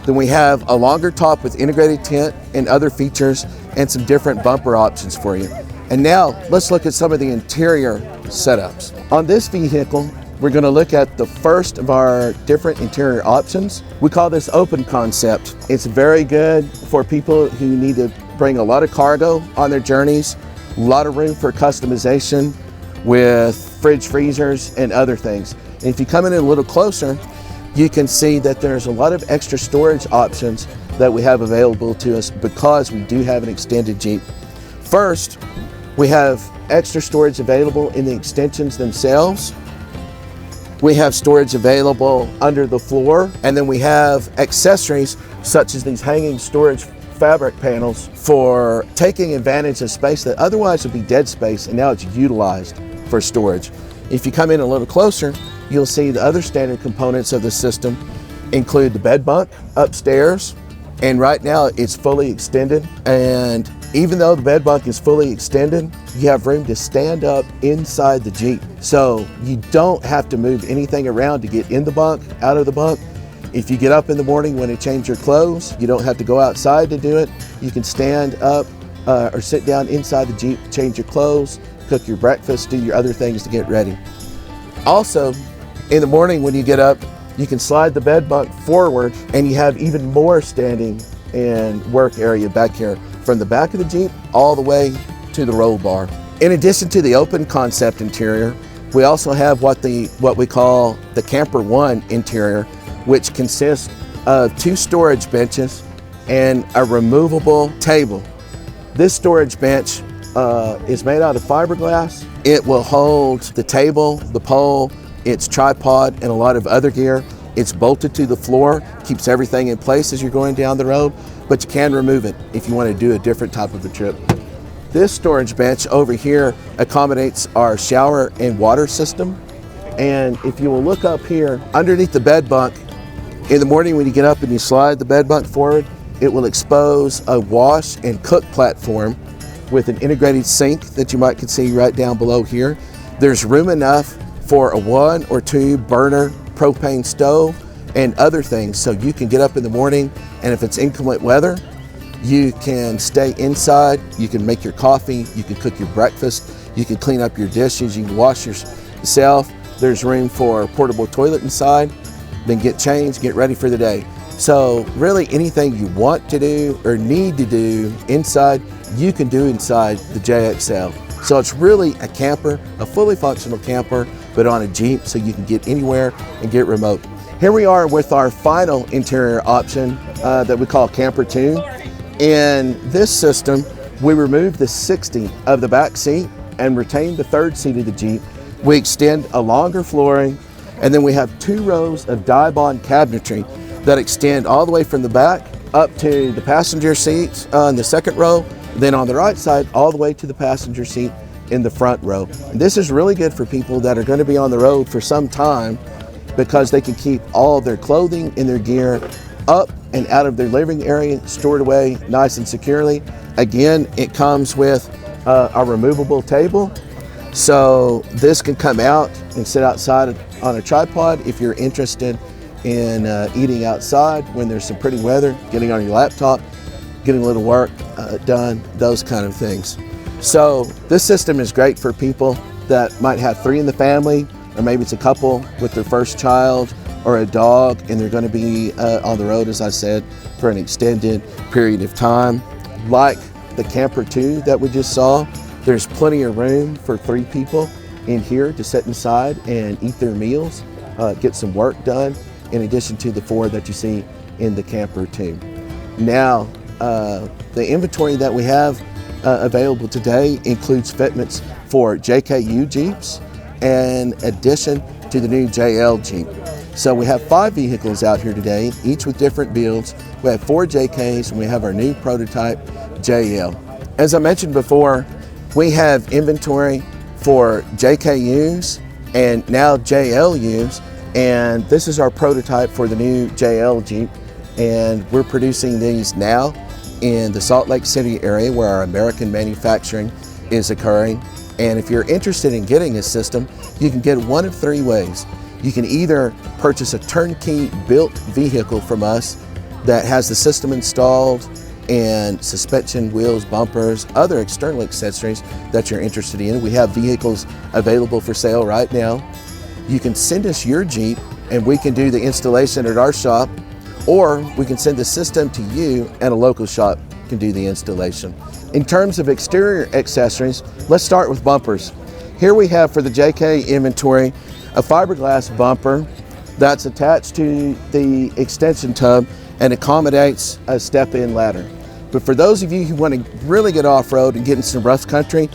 Then we have a longer top with integrated tent and other features and some different bumper options for you. And now let's look at some of the interior setups. On this vehicle, we're going to look at the first of our different interior options. We call this open concept. It's very good for people who need to bring a lot of cargo on their journeys, a lot of room for customization with fridge freezers and other things. And if you come in a little closer, you can see that there's a lot of extra storage options that we have available to us because we do have an extended Jeep. First, we have extra storage available in the extensions themselves. We have storage available under the floor, and then we have accessories such as these hanging storage fabric panels for taking advantage of space that otherwise would be dead space, and now it's utilized for storage. If you come in a little closer, you'll see the other standard components of the system include the bed bunk upstairs, and right now it's fully extended. And even though the bed bunk is fully extended, you have room to stand up inside the Jeep. So you don't have to move anything around to get in the bunk, out of the bunk. If you get up in the morning when you change your clothes, you don't have to go outside to do it. You can stand up or sit down inside the Jeep, change your clothes, cook your breakfast, do your other things to get ready. Also, in the morning when you get up, you can slide the bed bunk forward and you have even more standing and work area back here from the back of the Jeep all the way to the roll bar. In addition to the open concept interior, we also have what we call the Camper One interior, which consists of 2 storage benches and a removable table. This storage bench is made out of fiberglass. It will hold the table, the pole, its tripod, and a lot of other gear. It's bolted to the floor, keeps everything in place as you're going down the road, but you can remove it if you want to do a different type of a trip. This storage bench over here accommodates our shower and water system. And if you will look up here, underneath the bed bunk, in the morning when you get up and you slide the bed bunk forward, it will expose a wash and cook platform with an integrated sink that you might can see right down below here. There's room enough for a 1 or 2 burner propane stove and other things, so you can get up in the morning, and if it's inclement weather, you can stay inside, you can make your coffee, you can cook your breakfast, you can clean up your dishes, you can wash yourself. There's room for a portable toilet inside, then get changed, get ready for the day. So really anything you want to do or need to do inside, you can do inside the JXL. So it's really a camper, a fully functional camper, but on a Jeep, so you can get anywhere and get remote. Here we are with our final interior option that we call Camper Tune. In this system, we remove the 60 of the back seat and retain the third seat of the Jeep. We extend a longer flooring, and then we have 2 rows of die-bond cabinetry that extend all the way from the back up to the passenger seats on the second row, then on the right side all the way to the passenger seat in the front row. And this is really good for people that are going to be on the road for some time, because they can keep all of their clothing and their gear up and out of their living area, stored away nice and securely. Again, it comes with a removable table, so this can come out and sit outside on a tripod if you're interested in eating outside when there's some pretty weather, getting on your laptop, getting a little work done, those kind of things. So this system is great for people that might have 3 in the family, or maybe it's a couple with their first child or a dog, and they're going to be on the road, as I said, for an extended period of time. Like the Camper 2 that we just saw, there's plenty of room for 3 people in here to sit inside and eat their meals, get some work done, in addition to the 4 that you see in the Camper 2. Now, the inventory that we have available today includes fitments for JKU Jeeps, in addition to the new JL Jeep. So we have 5 vehicles out here today, each with different builds. We have 4 JKs, and we have our new prototype JL. As I mentioned before, we have inventory for JKUs and now JLUs, and this is our prototype for the new JL Jeep, and we're producing these now in the Salt Lake City area where our American manufacturing is occurring. And if you're interested in getting this system, you can get one of 3 ways. You can either purchase a turnkey built vehicle from us that has the system installed and suspension, wheels, bumpers, other external accessories that you're interested in. We have vehicles available for sale right now. You can send us your Jeep and we can do the installation at our shop, or we can send the system to you and a local shop can do the installation. In terms of exterior accessories, let's start with bumpers. Here we have for the JK inventory a fiberglass bumper that's attached to the extension tub and accommodates a step-in ladder. But for those of you who want to really get off-road and get in some rough country,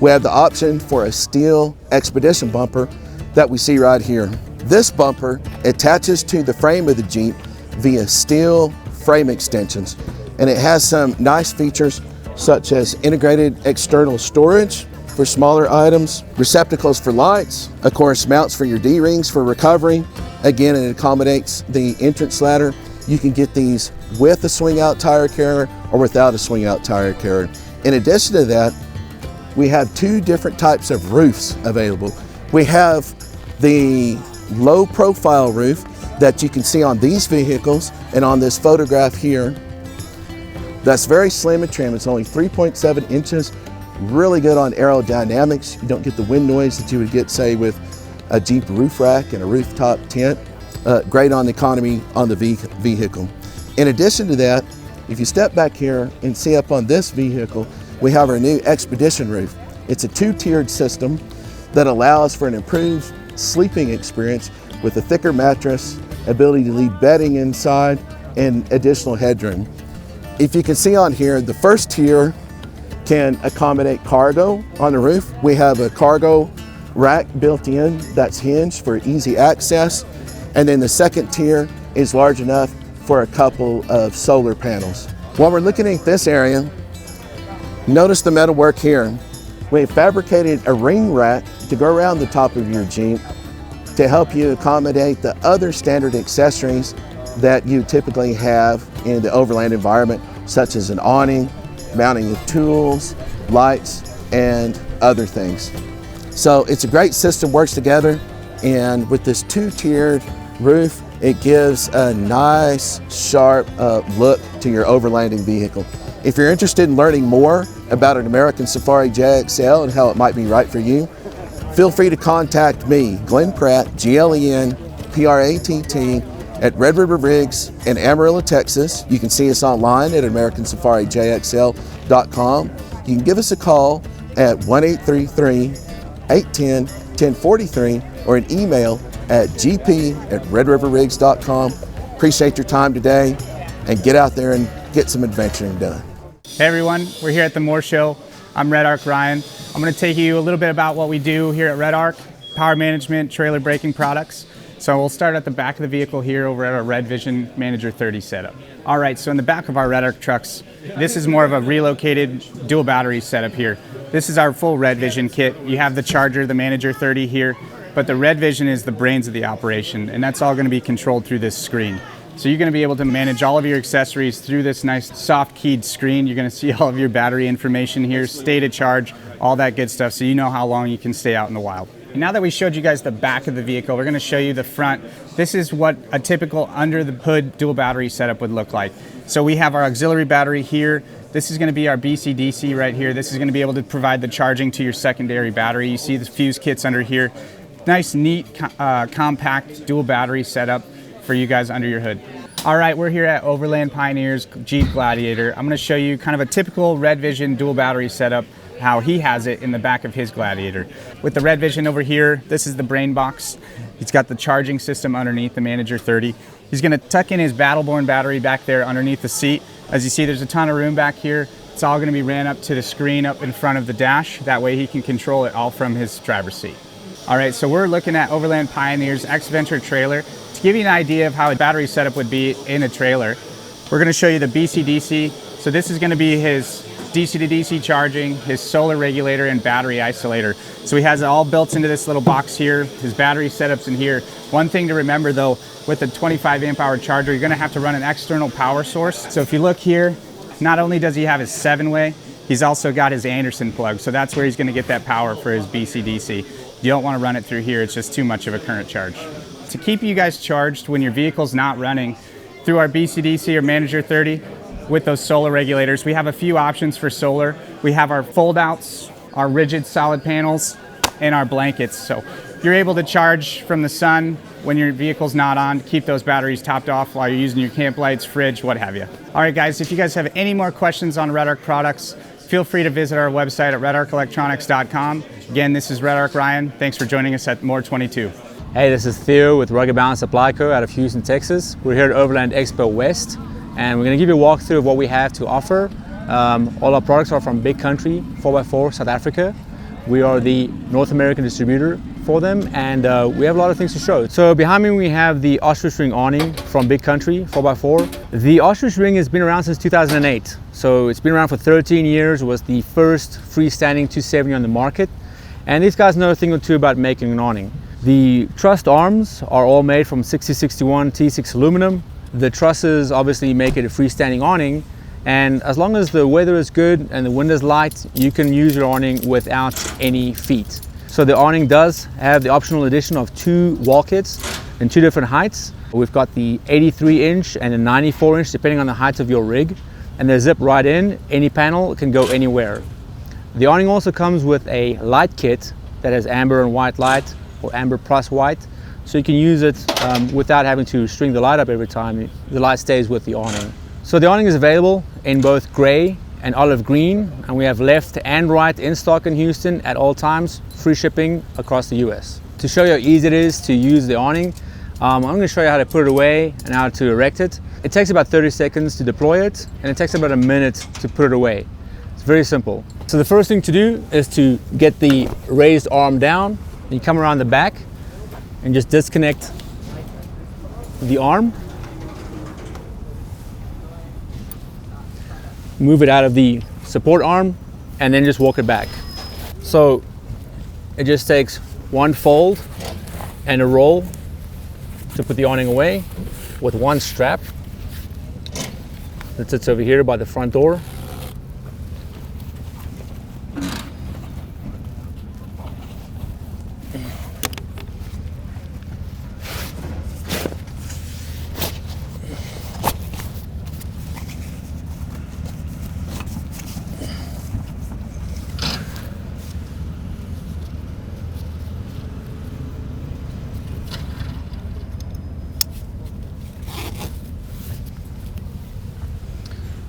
we have the option for a steel expedition bumper that we see right here. This bumper attaches to the frame of the Jeep via steel frame extensions, and it has some nice features such as integrated external storage for smaller items, receptacles for lights, of course mounts for your D-rings for recovery. Again, it accommodates the entrance ladder. You can get these with a swing out tire carrier or without a swing out tire carrier. In addition to that, we have 2 different types of roofs available. We have the low profile roof that you can see on these vehicles and on this photograph here. That's very slim and trim. It's only 3.7 inches, really good on aerodynamics. You don't get the wind noise that you would get, say, with a Jeep roof rack and a rooftop tent. Great on the economy on the vehicle. In addition to that, if you step back here and see up on this vehicle, we have our new Expedition roof. It's a 2-tiered system that allows for an improved sleeping experience with a thicker mattress, ability to leave bedding inside, and additional headroom. If you can see on here, the first tier can accommodate cargo on the roof. We have a cargo rack built in that's hinged for easy access. And then the second tier is large enough for a couple of solar panels. While we're looking at this area, Notice the metalwork here. We fabricated a ring rack to go around the top of your Jeep to help you accommodate the other standard accessories that you typically have in the overland environment, such as an awning, mounting of tools, lights, and other things. So it's a great system, works together, and with this two-tiered roof, it gives a nice, sharp look to your overlanding vehicle. If you're interested in learning more about an American Safari JXL and how it might be right for you, feel free to contact me, Glenn Pratt, GlenPratt, at Red River Rigs in Amarillo, Texas. You can see us online at AmericanSafariJXL.com. You can give us a call at 1-833-810-1043 or an email at gp@redriverrigs.com. Appreciate your time today, and get out there and get some adventuring done. Hey everyone, we're here at the Moore Show. I'm REDARC Ryan. I'm going to take you a little bit about what we do here at REDARC, power management, trailer braking products. So we'll start at the back of the vehicle here over at our Red Vision Manager 30 setup. All right, so in the back of our REDARC trucks, this is more of a relocated dual battery setup here. This is our full Red Vision kit. You have the charger, the Manager 30 here, but the Red Vision is the brains of the operation, and that's all going to be controlled through this screen. So you're going to be able to manage all of your accessories through this nice soft keyed screen. You're going to see all of your battery information here, state of charge, all that good stuff, so you know how long you can stay out in the wild. Now that we showed you guys the back of the vehicle, we're going to show you the front. This is what a typical under the hood dual battery setup would look like. So we have our auxiliary battery here. This is going to be our BCDC right here. This is going to be able to provide the charging to your secondary battery. You see the fuse kits under here. Nice, neat, compact dual battery setup for you guys under your hood. All right, we're here at Overland Pioneer's Jeep Gladiator. I'm going to show you kind of a typical Red Vision dual battery setup, how he has it in the back of his Gladiator. With the Red Vision over here, this is the brain box. He's got the charging system underneath the Manager 30. He's going to tuck in his Battleborn battery back there underneath the seat. As you see, there's a ton of room back here. It's all going to be ran up to the screen up in front of the dash. That way he can control it all from his driver's seat. All right, so we're looking at Overland Pioneer's X-Venture trailer. To give you an idea of how a battery setup would be in a trailer, we're going to show you the BCDC. So this is going to be his DC to DC charging, his solar regulator, and battery isolator. So he has it all built into this little box here. His battery setup's in here. One thing to remember though, with the 25 amp hour charger, you're going to have to run an external power source. So if you look here, not only does he have his 7-way, he's also got his Anderson plug. So that's where he's going to get that power for his BCDC. You don't want to run it through here. It's just too much of a current charge. To keep you guys charged when your vehicle's not running, through our BCDC or Manager 30 with those solar regulators, we have a few options for solar. We have our fold outs, our rigid solid panels, and our blankets. So you're able to charge from the sun when your vehicle's not on, to keep those batteries topped off while you're using your camp lights, fridge, what have you. All right guys, if you guys have any more questions on REDARC products, feel free to visit our website at REDARCelectronics.com. Again, this is REDARC Ryan. Thanks for joining us at More 22. Hey, this is Theo with Rugged Balance Supply Co. out of Houston, Texas. We're here at Overland Expo West, and we're going to give you a walkthrough of what we have to offer. All our products are from Big Country 4x4 South Africa. We are the North American distributor for them, and we have a lot of things to show. So behind me we have the ostrich ring awning from Big Country 4x4. The ostrich ring has been around since 2008, so it's been around for 13 years. It was the first freestanding 270 on the market, and these guys know a thing or two about making an awning. The trussed arms are all made from 6061 T6 aluminum. The trusses obviously make it a freestanding awning, and as long as the weather is good and the wind is light, you can use your awning without any feet. So the awning does have the optional addition of 2 wall kits in 2 different heights. We've got the 83-inch and a 94-inch depending on the height of your rig, and they zip right in. Any panel can go anywhere. The awning also comes with a light kit that has amber and white light, or amber plus white, so you can use it without having to string the light up every time. The light stays with the awning. So the awning is available in both gray and olive green, and we have left and right in stock in Houston at all times, free shipping across the US. To show you how easy it is to use the awning, I'm going to show you how to put it away and how to erect it. It takes about 30 seconds to deploy it, and it takes about a minute to put it away. It's very simple. So the first thing to do is to get the raised arm down. You come around the back and just disconnect the arm. Move it out of the support arm, and then just walk it back. So it just takes one fold and a roll to put the awning away with one strap that sits over here by the front door.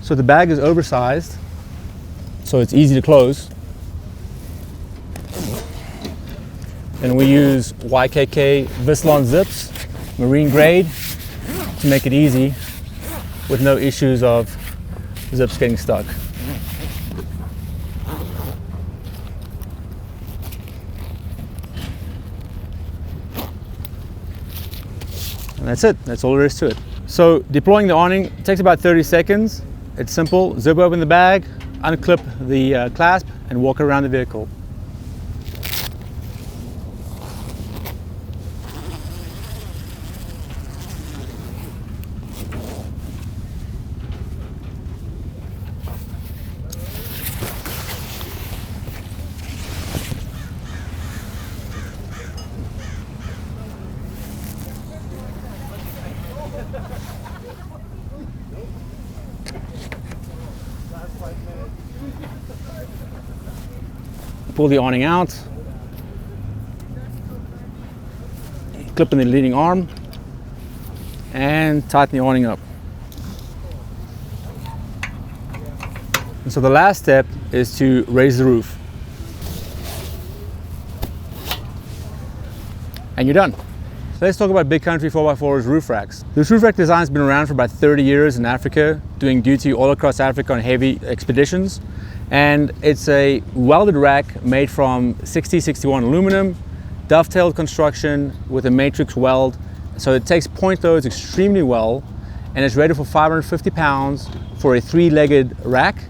So the bag is oversized, so it's easy to close. And we use YKK Vislon zips, marine grade, to make it easy with no issues of zips getting stuck. And that's it, that's all there is to it. So deploying the awning takes about 30 seconds. It's simple, zip open the bag, unclip the clasp, and walk around the vehicle. Pull the awning out, clip in the leading arm, and tighten the awning up. And so the last step is to raise the roof. And you're done. So let's talk about Big Country 4x4's roof racks. This roof rack design has been around for about 30 years in Africa, doing duty all across Africa on heavy expeditions. And it's a welded rack made from 6061 aluminum, dovetailed construction with a matrix weld. So it takes point loads extremely well, and it's rated for 550 pounds for a 3-legged rack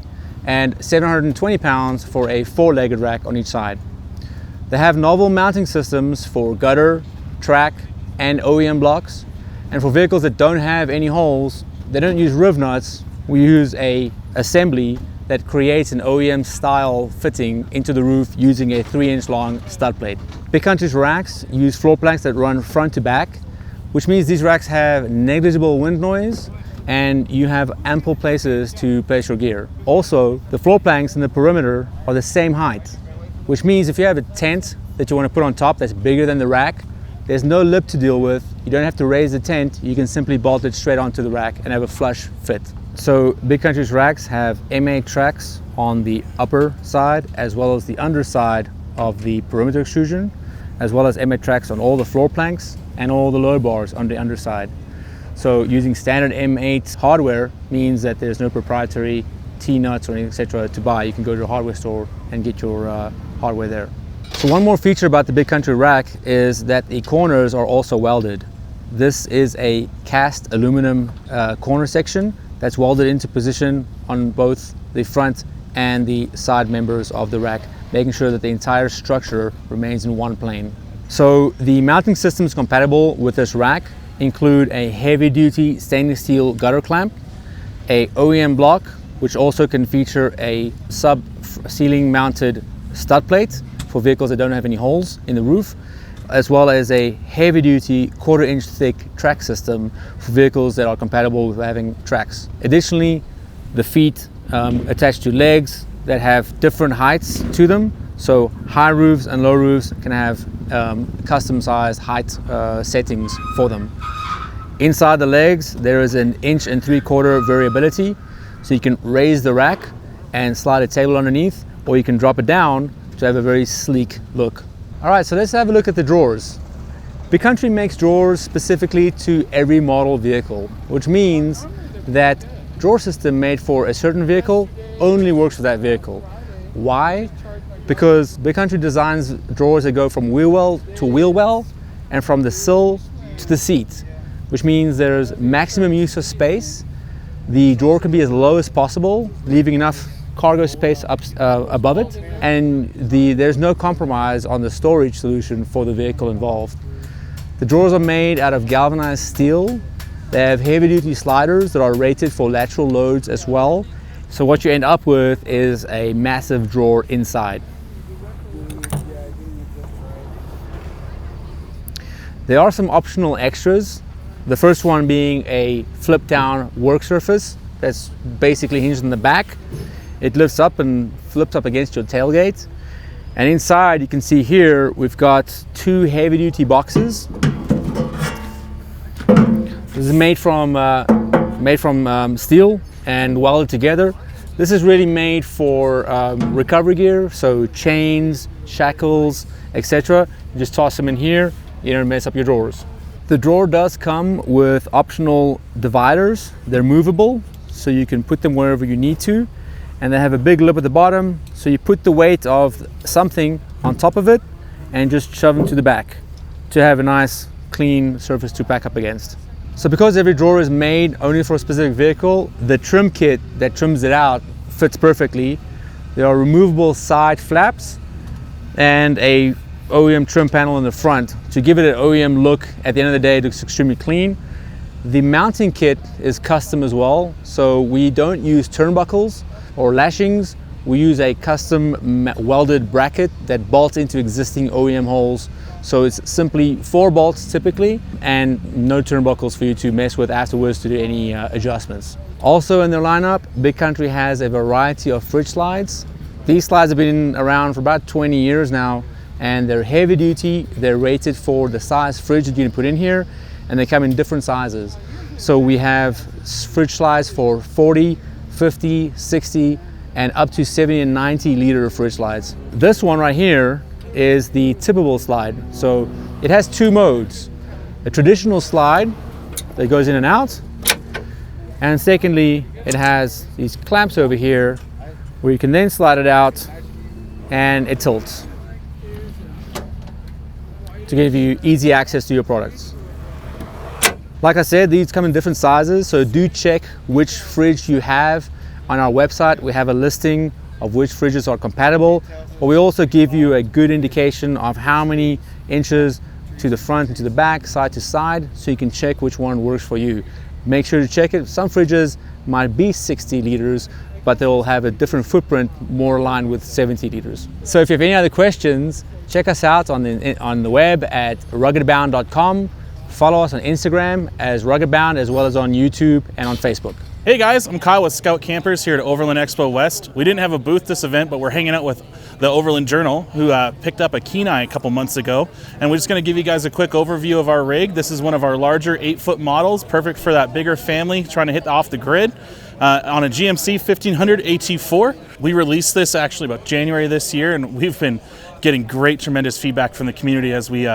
and 720 pounds for a 4-legged rack on each side. They have novel mounting systems for gutter, track, and OEM blocks. And for vehicles that don't have any holes, they don't use riv nuts. We use a assembly that creates an OEM style fitting into the roof using a 3-inch long stud plate. Big Country's racks use floor planks that run front to back, which means these racks have negligible wind noise and you have ample places to place your gear. Also, the floor planks in the perimeter are the same height, which means if you have a tent that you want to put on top that's bigger than the rack, there's no lip to deal with. You don't have to raise the tent, you can simply bolt it straight onto the rack and have a flush fit. So Big Country's racks have MA tracks on the upper side as well as the underside of the perimeter extrusion, as well as MA tracks on all the floor planks and all the low bars on the underside. So using standard M8 hardware means that there's no proprietary T-nuts or anything, etc. to buy. You can go to a hardware store and get your hardware there. So one more feature about the Big Country rack is that the corners are also welded. This is a cast aluminum corner section that's welded into position on both the front and the side members of the rack, making sure that the entire structure remains in one plane. So the mounting systems compatible with this rack include a heavy-duty stainless steel gutter clamp, a OEM block, which also can feature a sub-ceiling mounted stud plate for vehicles that don't have any holes in the roof, as well as a heavy-duty 1/4-inch thick track system for vehicles that are compatible with having tracks. Additionally, the feet attached to legs that have different heights to them, so high roofs and low roofs can have custom-sized height settings for them. Inside the legs, there is an 1 3/4 variability, so you can raise the rack and slide a table underneath, or you can drop it down to have a very sleek look. All right, so let's have a look at the drawers. Big Country makes drawers specifically to every model vehicle, which means that drawer system made for a certain vehicle only works for that vehicle. Why? Because Big Country designs drawers that go from wheel well to wheel well and from the sill to the seat, which means there's maximum use of space. The drawer can be as low as possible, leaving enough cargo space up above it, and there's no compromise on the storage solution for the vehicle involved. The drawers are made out of galvanized steel. They have heavy-duty sliders that are rated for lateral loads as well. So what you end up with is a massive drawer inside. There are some optional extras. The first one being a flip-down work surface that's basically hinged in the back. It lifts up and flips up against your tailgate. And inside, you can see here, we've got two heavy-duty boxes. This is made from steel and welded together. This is really made for recovery gear, so chains, shackles, etc. You just toss them in here, you don't mess up your drawers. The drawer does come with optional dividers. They're movable, so you can put them wherever you need to. And they have a big lip at the bottom, so you put the weight of something on top of it and just shove them to the back to have a nice, clean surface to pack up against. So because every drawer is made only for a specific vehicle, the trim kit that trims it out fits perfectly. There are removable side flaps and a OEM trim panel in the front to give it an OEM look. At the end of the day, it looks extremely clean. The mounting kit is custom as well, so we don't use turnbuckles or lashings. We use a custom welded bracket that bolts into existing OEM holes. So it's simply 4 bolts typically, and no turnbuckles for you to mess with afterwards to do any adjustments. Also in their lineup, Big Country has a variety of fridge slides. These slides have been around for about 20 years now, and they're heavy duty. They're rated for the size fridge that you can put in here, and they come in different sizes. So we have fridge slides for 40, 50, 60, and up to 70 and 90 liter fridge slides. This one right here is the tippable slide. So it has 2 modes. A traditional slide that goes in and out, and secondly, it has these clamps over here where you can then slide it out and it tilts to give you easy access to your products. Like I said, these come in different sizes, so do check which fridge you have. On our website, we have a listing of which fridges are compatible, but we also give you a good indication of how many inches to the front and to the back, side to side, so you can check which one works for you. Make sure to check it. Some fridges might be 60 liters, but they'll have a different footprint, more aligned with 70 liters. So if you have any other questions, check us out on the web at ruggedbound.com. Follow us on Instagram as RuggedBound, as well as on YouTube and on Facebook. Hey guys, I'm Kyle with ScoutCampers here at Overland Expo West. We didn't have a booth this event, but we're hanging out with the Overland Journal, who picked up a Kenai a couple months ago. And we're just gonna give you guys a quick overview of our rig. This is one of our larger 8-foot models, perfect for that bigger family trying to hit off the grid. On a GMC 1500 AT4. We released this actually about January this year, and we've been getting great, tremendous feedback from the community as we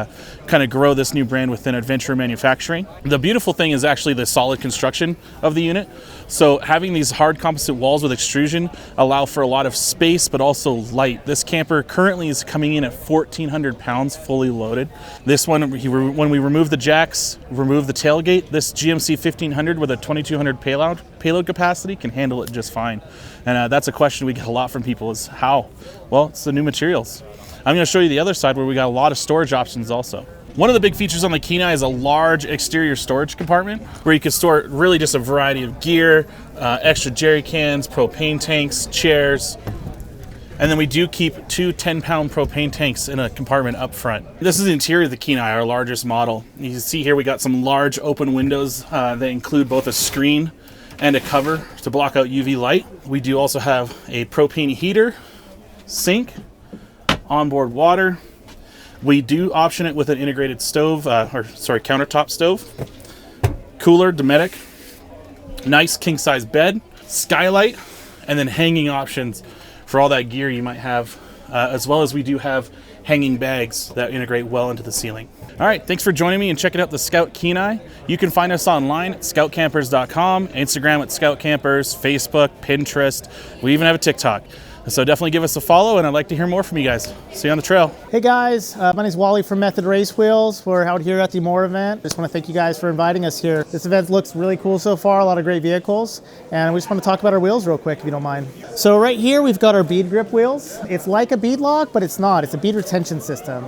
kind of grow this new brand within adventure manufacturing. The beautiful thing is actually the solid construction of the unit. So having these hard composite walls with extrusion allow for a lot of space, but also light. This camper currently is coming in at 1,400 pounds fully loaded. This one, when we remove the jacks, remove the tailgate, this GMC 1500 with a 2,200 payload capacity can handle it just fine. And that's a question we get a lot from people, is how? Well, it's the new materials. I'm going to show you the other side where we got a lot of storage options also. One of the big features on the Kenai is a large exterior storage compartment where you can store really just a variety of gear, extra jerry cans, propane tanks, chairs. And then we do keep 2 10-pound propane tanks in a compartment up front. This is the interior of the Kenai, our largest model. You can see here we got some large open windows that include both a screen and a cover to block out UV light. We do also have a propane heater, sink, onboard water. We do option it with an integrated stove, countertop stove, cooler, Dometic, nice king-size bed, skylight, and then hanging options for all that gear you might have, as well as we do have hanging bags that integrate well into the ceiling. All right, thanks for joining me and checking out the Scout Kenai. You can find us online at scoutcampers.com, Instagram at ScoutCampers, Facebook, Pinterest. We even have a TikTok. So definitely give us a follow, and I'd like to hear more from you guys. See you on the trail. Hey guys, my name is Wally from MethodRaceWheels. We're out here at the Moore event. Just want to thank you guys for inviting us here. This event looks really cool so far, a lot of great vehicles, and we just want to talk about our wheels real quick if you don't mind. So right here we've got our bead grip wheels. It's like a bead lock, but it's not. It's a bead retention system.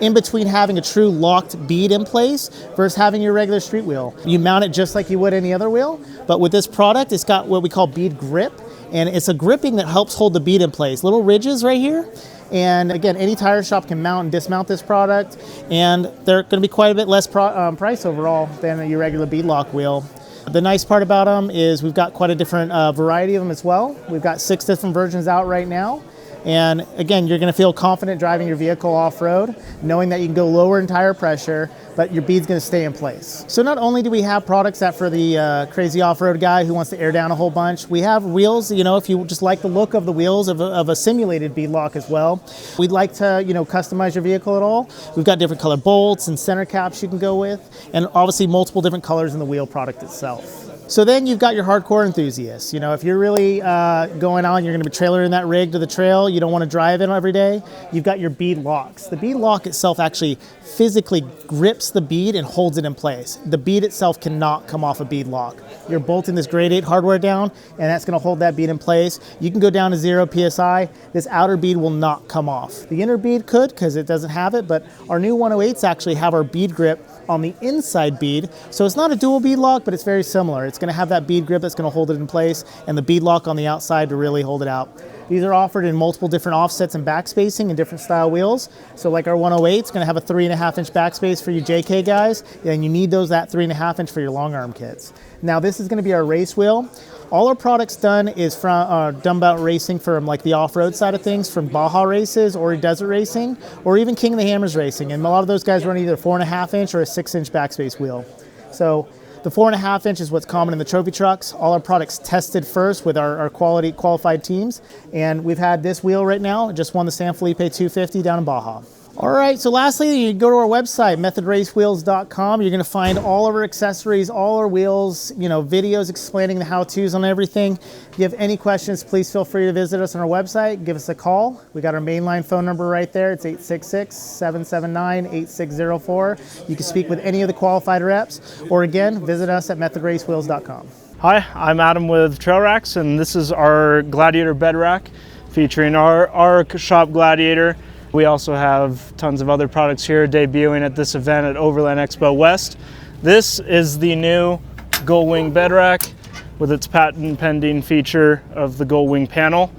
In between having a true locked bead in place versus having your regular street wheel. You mount it just like you would any other wheel, but with this product it's got what we call bead grip. And it's a gripping that helps hold the bead in place. Little ridges right here. And again, any tire shop can mount and dismount this product. And they're going to be quite a bit less price overall than your regular bead lock wheel. The nice part about them is we've got quite a different variety of them as well. We've got 6 different versions out right now. And again, you're going to feel confident driving your vehicle off-road, knowing that you can go lower in tire pressure, but your bead's going to stay in place. So not only do we have products that for the crazy off-road guy who wants to air down a whole bunch, we have wheels, you know, if you just like the look of the wheels of a simulated bead lock as well. We'd like to, you know, customize your vehicle at all. We've got different color bolts and center caps you can go with, and obviously multiple different colors in the wheel product itself. So then you've got your hardcore enthusiasts. You know, if you're really going on, you're going to be trailering that rig to the trail, you don't want to drive it every day, you've got your bead locks. The bead lock itself actually physically grips the bead and holds it in place. The bead itself cannot come off a bead lock. You're bolting this grade 8 hardware down, and that's going to hold that bead in place. You can go down to 0 PSI. This outer bead will not come off. The inner bead could, because it doesn't have it, but our new 108s actually have our bead grip on the inside bead. So it's not a dual bead lock, but it's very similar. It's going to have that bead grip that's going to hold it in place, and the bead lock on the outside to really hold it out. These are offered in multiple different offsets and backspacing and different style wheels. So like our 108, it's going to have a 3.5 inch backspace for you JK guys, and you need that 3.5 inch for your long arm kits. Now this is going to be our race wheel. All our products done is from done about racing from like the off-road side of things, from Baja races or desert racing, or even King of the Hammers racing. And a lot of those guys run either a 4.5 inch or a 6 inch backspace wheel. So the 4.5 inch is what's common in the trophy trucks. All our products tested first with our qualified teams. And we've had this wheel right now. It just won the San Felipe 250 down in Baja. All right, so lastly, you go to our website, methodracewheels.com. You're gonna find all of our accessories, all our wheels, you know, videos explaining the how-tos on everything. If you have any questions, please feel free to visit us on our website, give us a call. We got our mainline phone number right there. It's 866-779-8604. You can speak with any of the qualified reps, or again, visit us at methodracewheels.com. Hi, I'm Adam with Trailrax, and this is our Gladiator bed rack featuring our shop Gladiator. We also have tons of other products here debuting at this event at Overland Expo West. This is the new Gull Wing bed rack with its patent pending feature of the Gull Wing panel.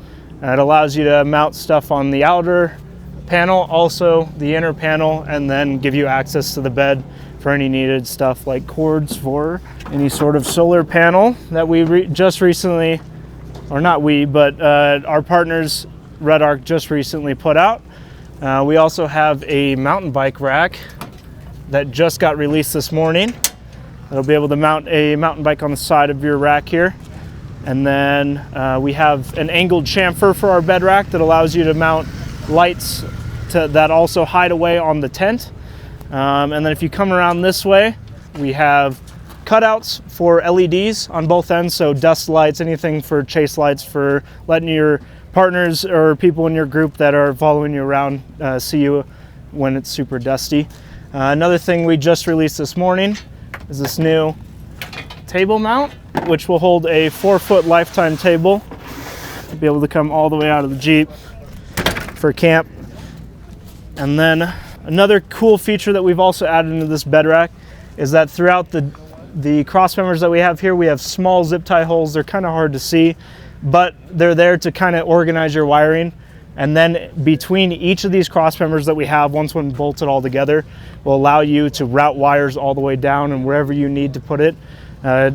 It allows you to mount stuff on the outer panel, also the inner panel, and then give you access to the bed for any needed stuff like cords for any sort of solar panel that we just recently, or not we, but our partners REDARC just recently put out. We also have a mountain bike rack that just got released this morning. It'll be able to mount a mountain bike on the side of your rack here. And then we have an angled chamfer for our bed rack that allows you to mount lights that also hide away on the tent. And then if you come around this way, we have cutouts for LEDs on both ends, so dust lights, anything for chase lights, for letting your partners or people in your group that are following you around see you when it's super dusty. Another thing we just released this morning is this new table mount, which will hold a 4-foot lifetime table to be able to come all the way out of the Jeep for camp. And then another cool feature that we've also added into this bed rack is that throughout the cross members that we have here, we have small zip tie holes. They're kind of hard to see, but they're there to kind of organize your wiring. And then between each of these cross members that we have, once one bolted all together, will allow you to route wires all the way down and wherever you need to put it,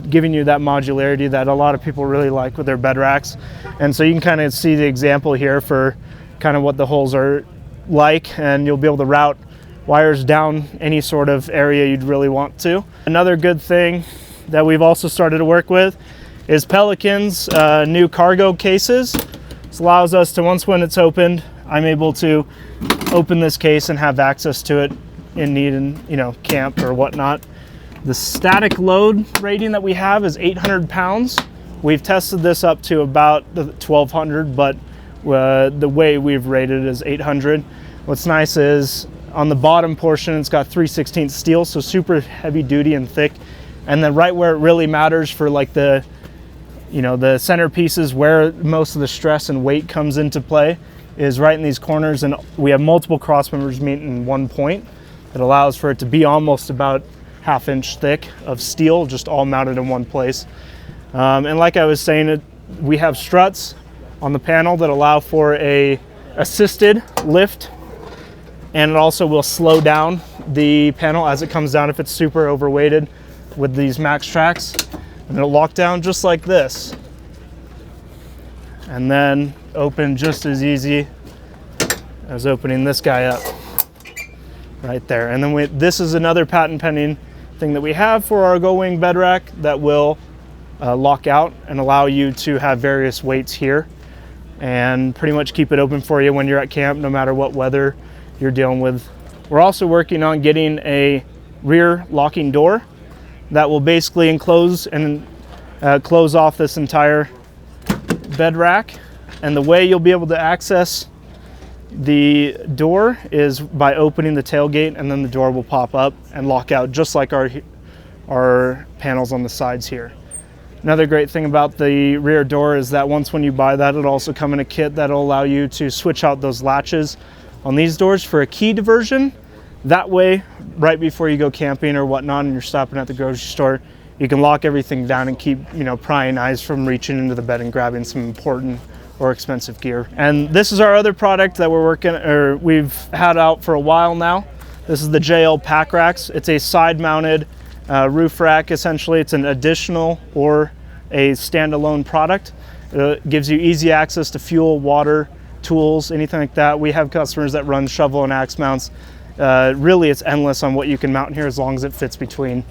giving you that modularity that a lot of people really like with their bed racks. And so you can kind of see the example here for kind of what the holes are like, and you'll be able to route wires down any sort of area you'd really want to. Another good thing that we've also started to work with is Pelican's new cargo cases. This allows us to, once when it's opened, I'm able to open this case and have access to it in need in camp or whatnot. The static load rating that we have is 800 pounds. We've tested this up to about 1,200, but The way we've rated is 800. What's nice is on the bottom portion, it's got 3/16 steel, so super heavy duty and thick. And then right where it really matters for like the centerpieces, where most of the stress and weight comes into play, is right in these corners. And we have multiple cross members meet in one point that allows for it to be almost about 1/2 inch thick of steel, just all mounted in one place. And like I was saying, we have struts on the panel that allow for a assisted lift, and it also will slow down the panel as it comes down if it's super overweighted with these MaxTrax. And it'll lock down just like this, and then open just as easy as opening this guy up right there. And then this is another patent pending thing that we have for our Go Wing bed rack that will lock out and allow you to have various weights here and pretty much keep it open for you when you're at camp, no matter what weather you're dealing with. We're also working on getting a rear locking door that will basically enclose and close off this entire bed rack. And the way you'll be able to access the door is by opening the tailgate, and then the door will pop up and lock out just like our panels on the sides here. Another great thing about the rear door is that when you buy that, it'll also come in a kit that'll allow you to switch out those latches on these doors for a key diversion. That way, right before you go camping or whatnot and you're stopping at the grocery store, you can lock everything down and keep, prying eyes from reaching into the bed and grabbing some important or expensive gear. And this is our other product that we've had out for a while now. This is the JL Pack Racks. It's a side-mounted roof rack. Essentially, it's an additional or a standalone product. It gives you easy access to fuel, water, tools, anything like that. We have customers that run shovel and axe mounts. Really, it's endless on what you can mount here as long as it fits between,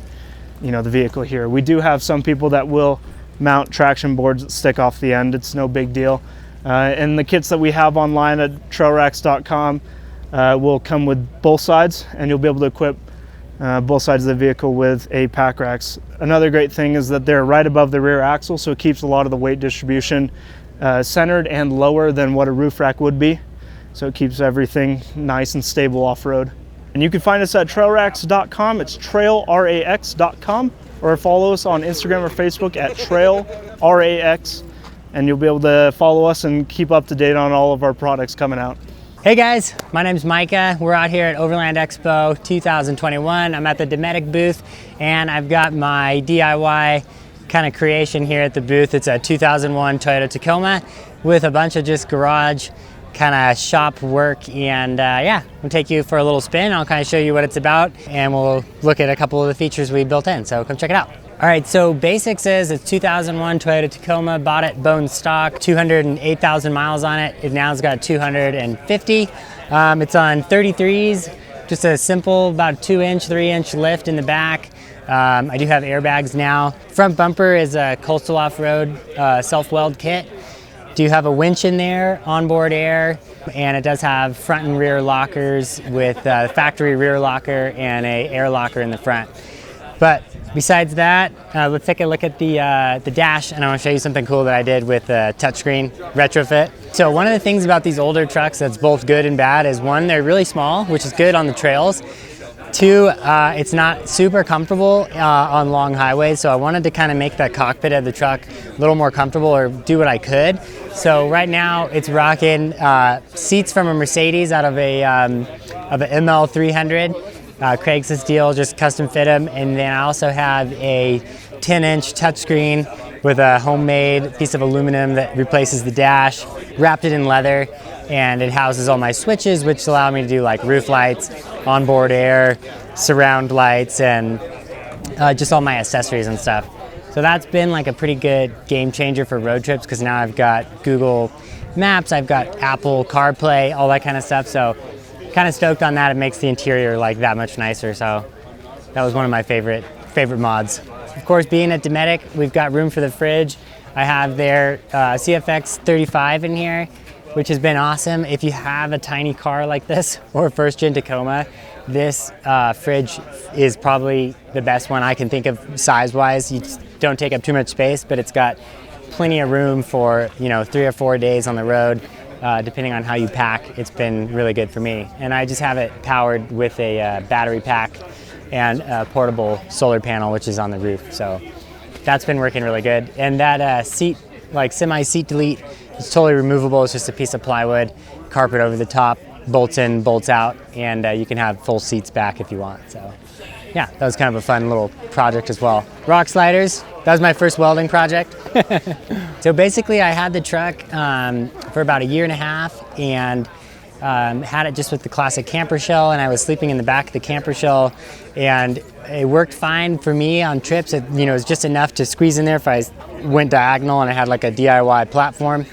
the vehicle here. We do have some people that will mount traction boards that stick off the end. It's no big deal. And the kits that we have online at Trailrax.com will come with both sides, and you'll be able to equip both sides of the vehicle with a pack racks. Another great thing is that they're right above the rear axle, so it keeps a lot of the weight distribution centered and lower than what a roof rack would be. So it keeps everything nice and stable off-road. And you can find us at Trailrax.com. It's Trailrax.com, or follow us on Instagram or Facebook at Trailrax, and you'll be able to follow us and keep up to date on all of our products coming out. Hey guys, my name's Micah. We're out here at Overland Expo 2021. I'm at the Dometic booth, and I've got my DIY kind of creation here at the booth. It's a 2001 Toyota Tacoma with a bunch of just garage kind of shop work, and yeah, we'll take you for a little spin. I'll kind of show you what it's about, and we'll look at a couple of the features we built in, so come check it out. All right, so basics is it's 2001 Toyota Tacoma, bought it bone stock, 208,000 miles on it. It now's got 250. It's on 33s, just a simple about 2-inch, 3-inch lift in the back. I do have airbags now. Front bumper is a coastal off-road self-weld kit. Do have a winch in there, onboard air, and it does have front and rear lockers with factory rear locker and a air locker in the front. But besides that, let's take a look at the dash, and I want to show you something cool that I did with a touchscreen retrofit. So one of the things about these older trucks that's both good and bad is, one, they're really small, which is good on the trails. Two, it's not super comfortable on long highways, so I wanted to kind of make the cockpit of the truck a little more comfortable, or do what I could. So right now it's rocking seats from a Mercedes out of a ML 300. Craigslist deal, just custom fit them. And then I also have a 10-inch touchscreen with a homemade piece of aluminum that replaces the dash, wrapped it in leather, and it houses all my switches, which allow me to do like roof lights, onboard air, surround lights, and just all my accessories and stuff. So that's been like a pretty good game changer for road trips, because now I've got Google Maps, I've got Apple CarPlay, all that kind of stuff. So kind of stoked on that. It makes the interior like that much nicer. So that was one of my favorite mods. Of course, being at Dometic, we've got room for the fridge. I have their CFX 35 in here, which has been awesome. If you have a tiny car like this, or a first-gen Tacoma, this fridge is probably the best one I can think of size-wise. You just don't take up too much space, but it's got plenty of room for 3 or 4 days on the road. depending on how you pack, it's been really good for me. And I just have it powered with a battery pack and a portable solar panel, which is on the roof. So that's been working really good. And that seat, like semi-seat delete, is totally removable. It's just a piece of plywood, carpet over the top, bolts in, bolts out, and you can have full seats back if you want. So yeah, that was kind of a fun little project as well. Rock sliders, that was my first welding project. So basically I had the truck for about 1.5 years and had it just with the classic camper shell, and I was sleeping in the back of the camper shell, and it worked fine for me on trips. It, you know, it was just enough to squeeze in there if I went diagonal and I had like a DIY platform.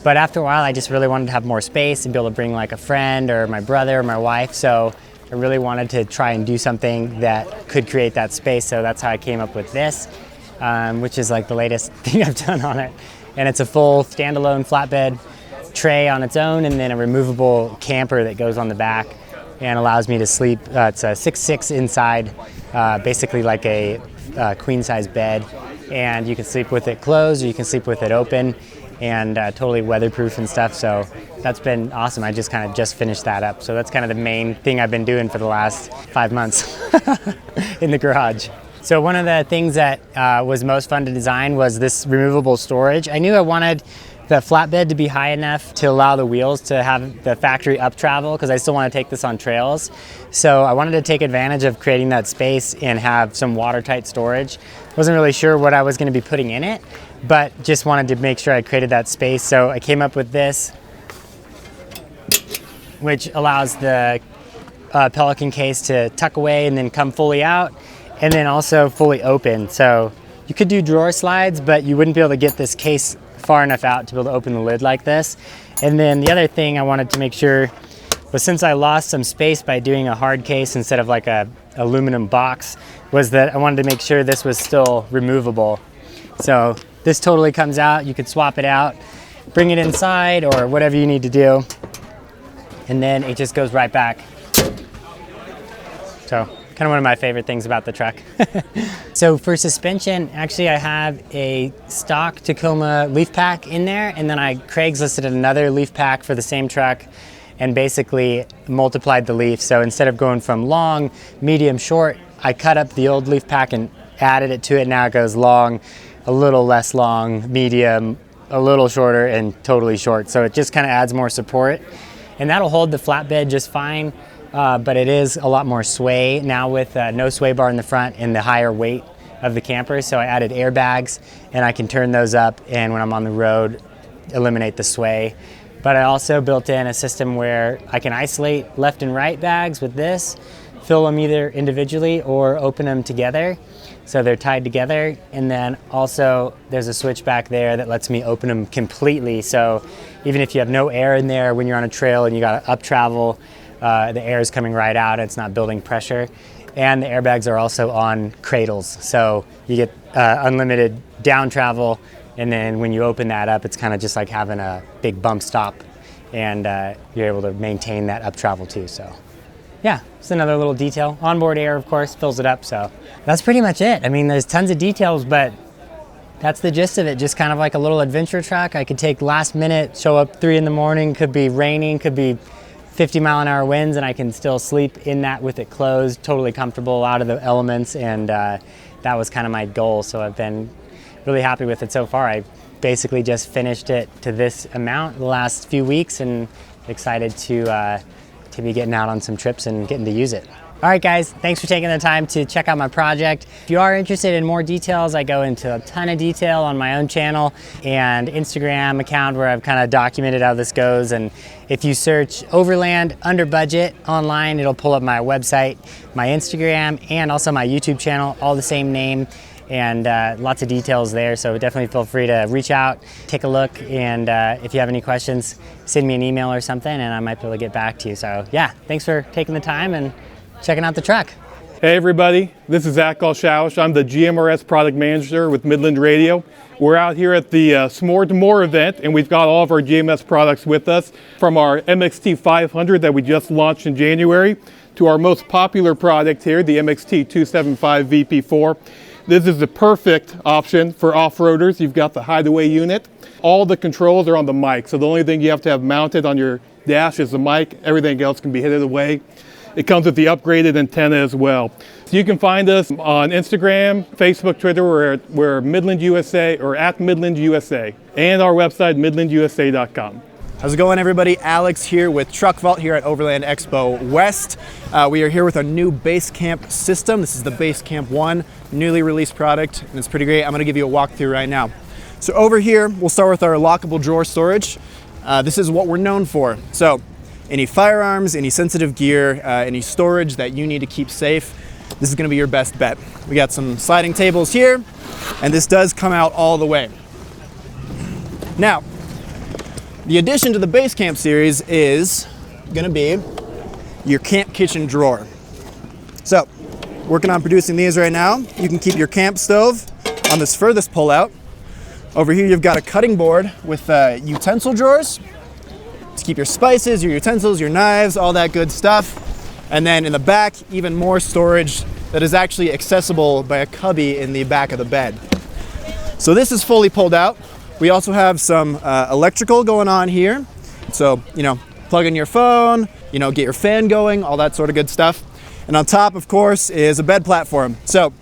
But after a while, I just really wanted to have more space and be able to bring like a friend or my brother or my wife. So I really wanted to try and do something that could create that space. So that's how I came up with this, which is like the latest thing I've done on it. And it's a full standalone flatbed tray on its own, and then a removable camper that goes on the back and allows me to sleep. It's a 6'6" inside, basically like a queen size bed, and you can sleep with it closed or you can sleep with it open, and totally weatherproof and stuff. So that's been awesome. I just kind of just finished that up. So that's kind of the main thing I've been doing for the last 5 months in the garage. So one of the things that was most fun to design was this removable storage. I knew I wanted the flatbed to be high enough to allow the wheels to have the factory up travel, because I still want to take this on trails. So I wanted to take advantage of creating that space and have some watertight storage. Wasn't really sure what I was going to be putting in it, but just wanted to make sure I created that space. So I came up with this, which allows the Pelican case to tuck away and then come fully out, and then also fully open. So you could do drawer slides, but you wouldn't be able to get this case far enough out to be able to open the lid like this. And then the other thing I wanted to make sure was, since I lost some space by doing a hard case instead of like a aluminum box, was that I wanted to make sure this was still removable. So this totally comes out. You could swap it out, bring it inside, or whatever you need to do, and then it just goes right back. So kind of one of my favorite things about the truck. So for suspension, actually I have a stock Tacoma leaf pack in there, and then I Craigslisted another leaf pack for the same truck and basically multiplied the leaf. So instead of going from long, medium, short, I cut up the old leaf pack and added it to it. Now it goes long, a little less long, medium, a little shorter, and totally short. So it just kind of adds more support, and that'll hold the flatbed just fine. But it is a lot more sway now with no sway bar in the front and the higher weight of the camper. So I added airbags, and I can turn those up, and when I'm on the road, eliminate the sway. But I also built in a system where I can isolate left and right bags with this, fill them either individually or open them together, so they're tied together. And then also there's a switch back there that lets me open them completely. So even if you have no air in there when you're on a trail and you got to up travel, the air is coming right out, it's not building pressure. And the airbags are also on cradles, so you get unlimited down travel, and then when you open that up, it's kind of just like having a big bump stop, and you're able to maintain that up travel too. So yeah, it's another little detail. Onboard air, of course, fills it up. So that's pretty much it. I mean, there's tons of details, but that's the gist of it. Just kind of like a little adventure truck. I could take last minute, show up 3 in the morning, could be raining, could be 50-mile-an-hour winds, and I can still sleep in that with it closed, totally comfortable, out of the elements, and that was kind of my goal. So I've been really happy with it so far. I basically just finished it to this amount the last few weeks, and excited to be getting out on some trips and getting to use it. All right, guys, thanks for taking the time to check out my project. If you are interested in more details, I go into a ton of detail on my own channel and Instagram account where I've kind of documented how this goes. And if you search OverlandUnderBudget online, it'll pull up my website, my Instagram, and also my YouTube channel, all the same name, and lots of details there. So definitely feel free to reach out, take a look, and if you have any questions, send me an email or something, and I might be able to get back to you. So yeah, thanks for taking the time and checking out the truck. Hey everybody, this is Zach Galshaush. I'm the GMRS product manager with Midland Radio. We're out here at the S'more to More event, and we've got all of our GMS products with us, from our MXT 500 that we just launched in January to our most popular product here, the MXT 275 VP4. This is the perfect option for off-roaders. You've got the hideaway unit. All the controls are on the mic, so the only thing you have to have mounted on your dash is the mic. Everything else can be hidden away. It comes with the upgraded antenna as well. So you can find us on Instagram, Facebook, Twitter. We're MidlandUSA or at MidlandUSA, and our website, MidlandUSA.com. How's it going, everybody? Alex here with Truck Vault here at Overland Expo West. We are here with our new Base Camp system. This is the Base Camp 1, newly released product, and it's pretty great. I'm gonna give you a walkthrough right now. So over here, we'll start with our lockable drawer storage. This is what we're known for. So any firearms, any sensitive gear, any storage that you need to keep safe, this is gonna be your best bet. We got some sliding tables here, and this does come out all the way. Now, the addition to the Base Camp series is gonna be your camp kitchen drawer. So, working on producing these right now. You can keep your camp stove on this furthest pull-out. Over here you've got a cutting board with utensil drawers to keep your spices, your utensils, your knives, all that good stuff. And then in the back, even more storage that is actually accessible by a cubby in the back of the bed. So this is fully pulled out. We also have some electrical going on here. So, plug in your phone, get your fan going, all that sort of good stuff. And on top, of course, is a bed platform. So,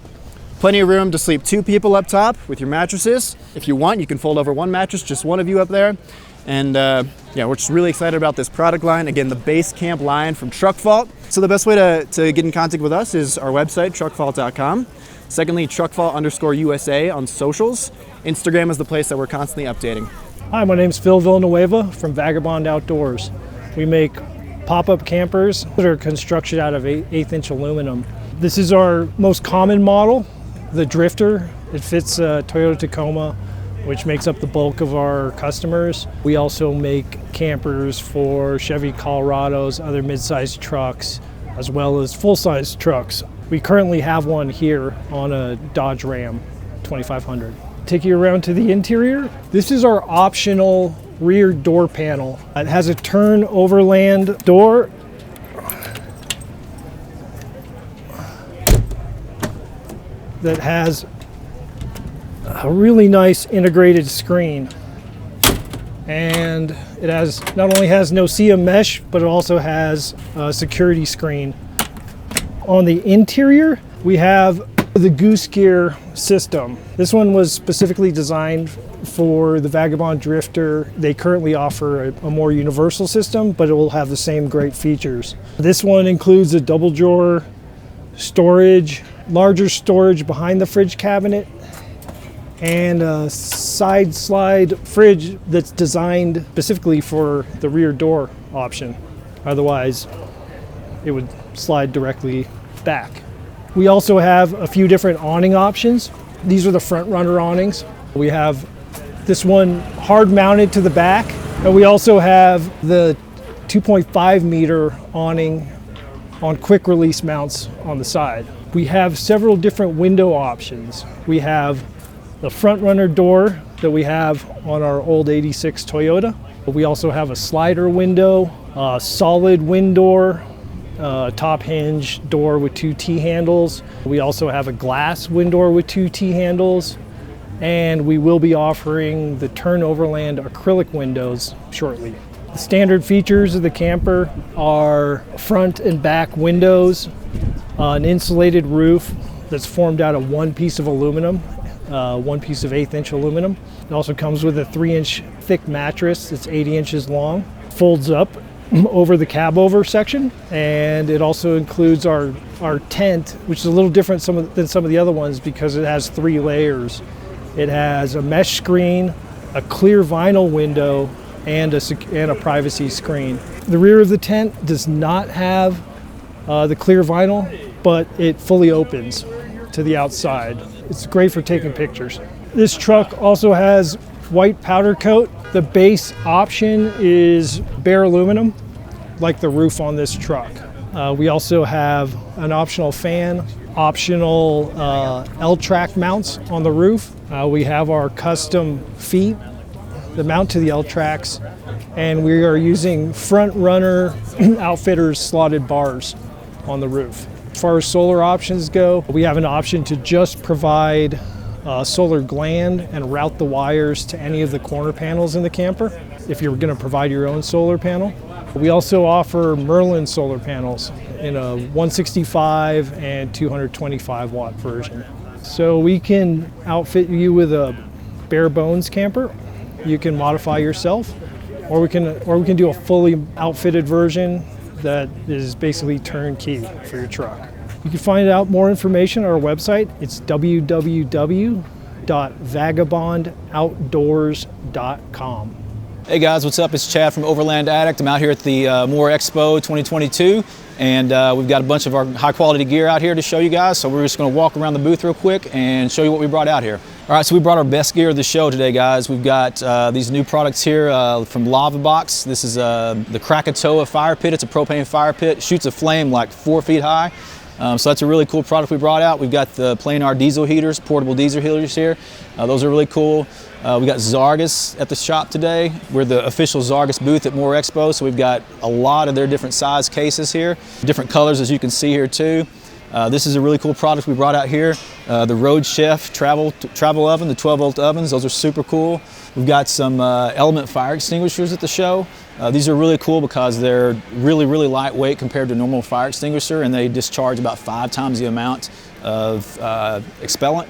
plenty of room to sleep 2 people up top with your mattresses. If you want, you can fold over 1 mattress, just 1 of you up there. And yeah, we're just really excited about this product line. Again, the Base Camp line from Truck Vault. So the best way to get in contact with us is our website, truckvault.com. Secondly, truckvault_USA on socials. Instagram is the place that we're constantly updating. Hi, my name's Phil Villanueva from Vagabond Outdoors. We make pop-up campers that are constructed out of 1/8" aluminum. This is our most common model, the Drifter. It fits a Toyota Tacoma, which makes up the bulk of our customers. We also make campers for Chevy Colorados, other mid-sized trucks, as well as full-size trucks. We currently have one here on a Dodge Ram 2500. Take you around to the interior. This is our optional rear door panel. It has a turn overland door. That has a really nice integrated screen. And it not only has no-see mesh, but it also has a security screen. On the interior, we have the Goose Gear system. This one was specifically designed for the Vagabond Drifter. They currently offer a more universal system, but it will have the same great features. This one includes a double drawer storage, larger storage behind the fridge cabinet, and a side slide fridge that's designed specifically for the rear door option. Otherwise, it would slide directly back. We also have a few different awning options. These are the front runner awnings. We have this one hard mounted to the back, and we also have the 2.5 meter awning on quick release mounts on the side. We have several different window options. We have the front runner door that we have on our old 86 Toyota. We also have a slider window, a solid wind door, top hinge door with 2 T-handles. We also have a glass wind door with 2 T-handles, and we will be offering the Turn Overland acrylic windows shortly. The standard features of the camper are front and back windows, an insulated roof that's formed out of 1 piece of aluminum, 1 piece of 1/8" aluminum. It also comes with a 3-inch thick mattress that's 80 inches long, folds up over the cab over section, and it also includes our tent, which is a little different than some of the other ones because it has 3 layers. It has a mesh screen, a clear vinyl window, and a privacy screen. The rear of the tent does not have the clear vinyl, but it fully opens to the outside. It's great for taking pictures. This truck also has white powder coat. The base option is bare aluminum, like the roof on this truck. We also have an optional fan, optional L-track mounts on the roof. We have our custom feet that mount to the L-tracks, and we are using front runner Outfitters slotted bars on the roof. As far as solar options go, we have an option to just provide solar gland and route the wires to any of the corner panels in the camper if you're going to provide your own solar panel. We also offer Merlin solar panels in a 165 and 225 watt version. So we can outfit you with a bare bones camper. You can modify yourself, or we can do a fully outfitted version that is basically turnkey for your truck. You can find out more information on our website. It's www.vagabondoutdoors.com. Hey guys, what's up? It's Chad from OverlandAddict. I'm out here at the MoLeisureXventures 2022, and we've got a bunch of our high quality gear out here to show you guys. So we're just going to walk around the booth real quick and show you what we brought out here. All right, so we brought our best gear of the show today, guys. We've got these new products here from LavaBox. This is the Krakatoa fire pit. It's a propane fire pit. Shoots a flame like 4 feet high. So that's a really cool product we brought out. We've got the planar diesel heaters, portable diesel heaters here. Those are really cool. We got Zargus at the shop today. We're the official Zargus booth at MoLeisureXpo, so we've got a lot of their different size cases here. Different colors, as you can see here too. This is a really cool product we brought out here. The Road Chef travel oven, the 12-volt ovens. Those are super cool. We've got some Element fire extinguishers at the show. These are really cool because they're really lightweight compared to a normal fire extinguisher, and they discharge about 5 times the amount of expellant.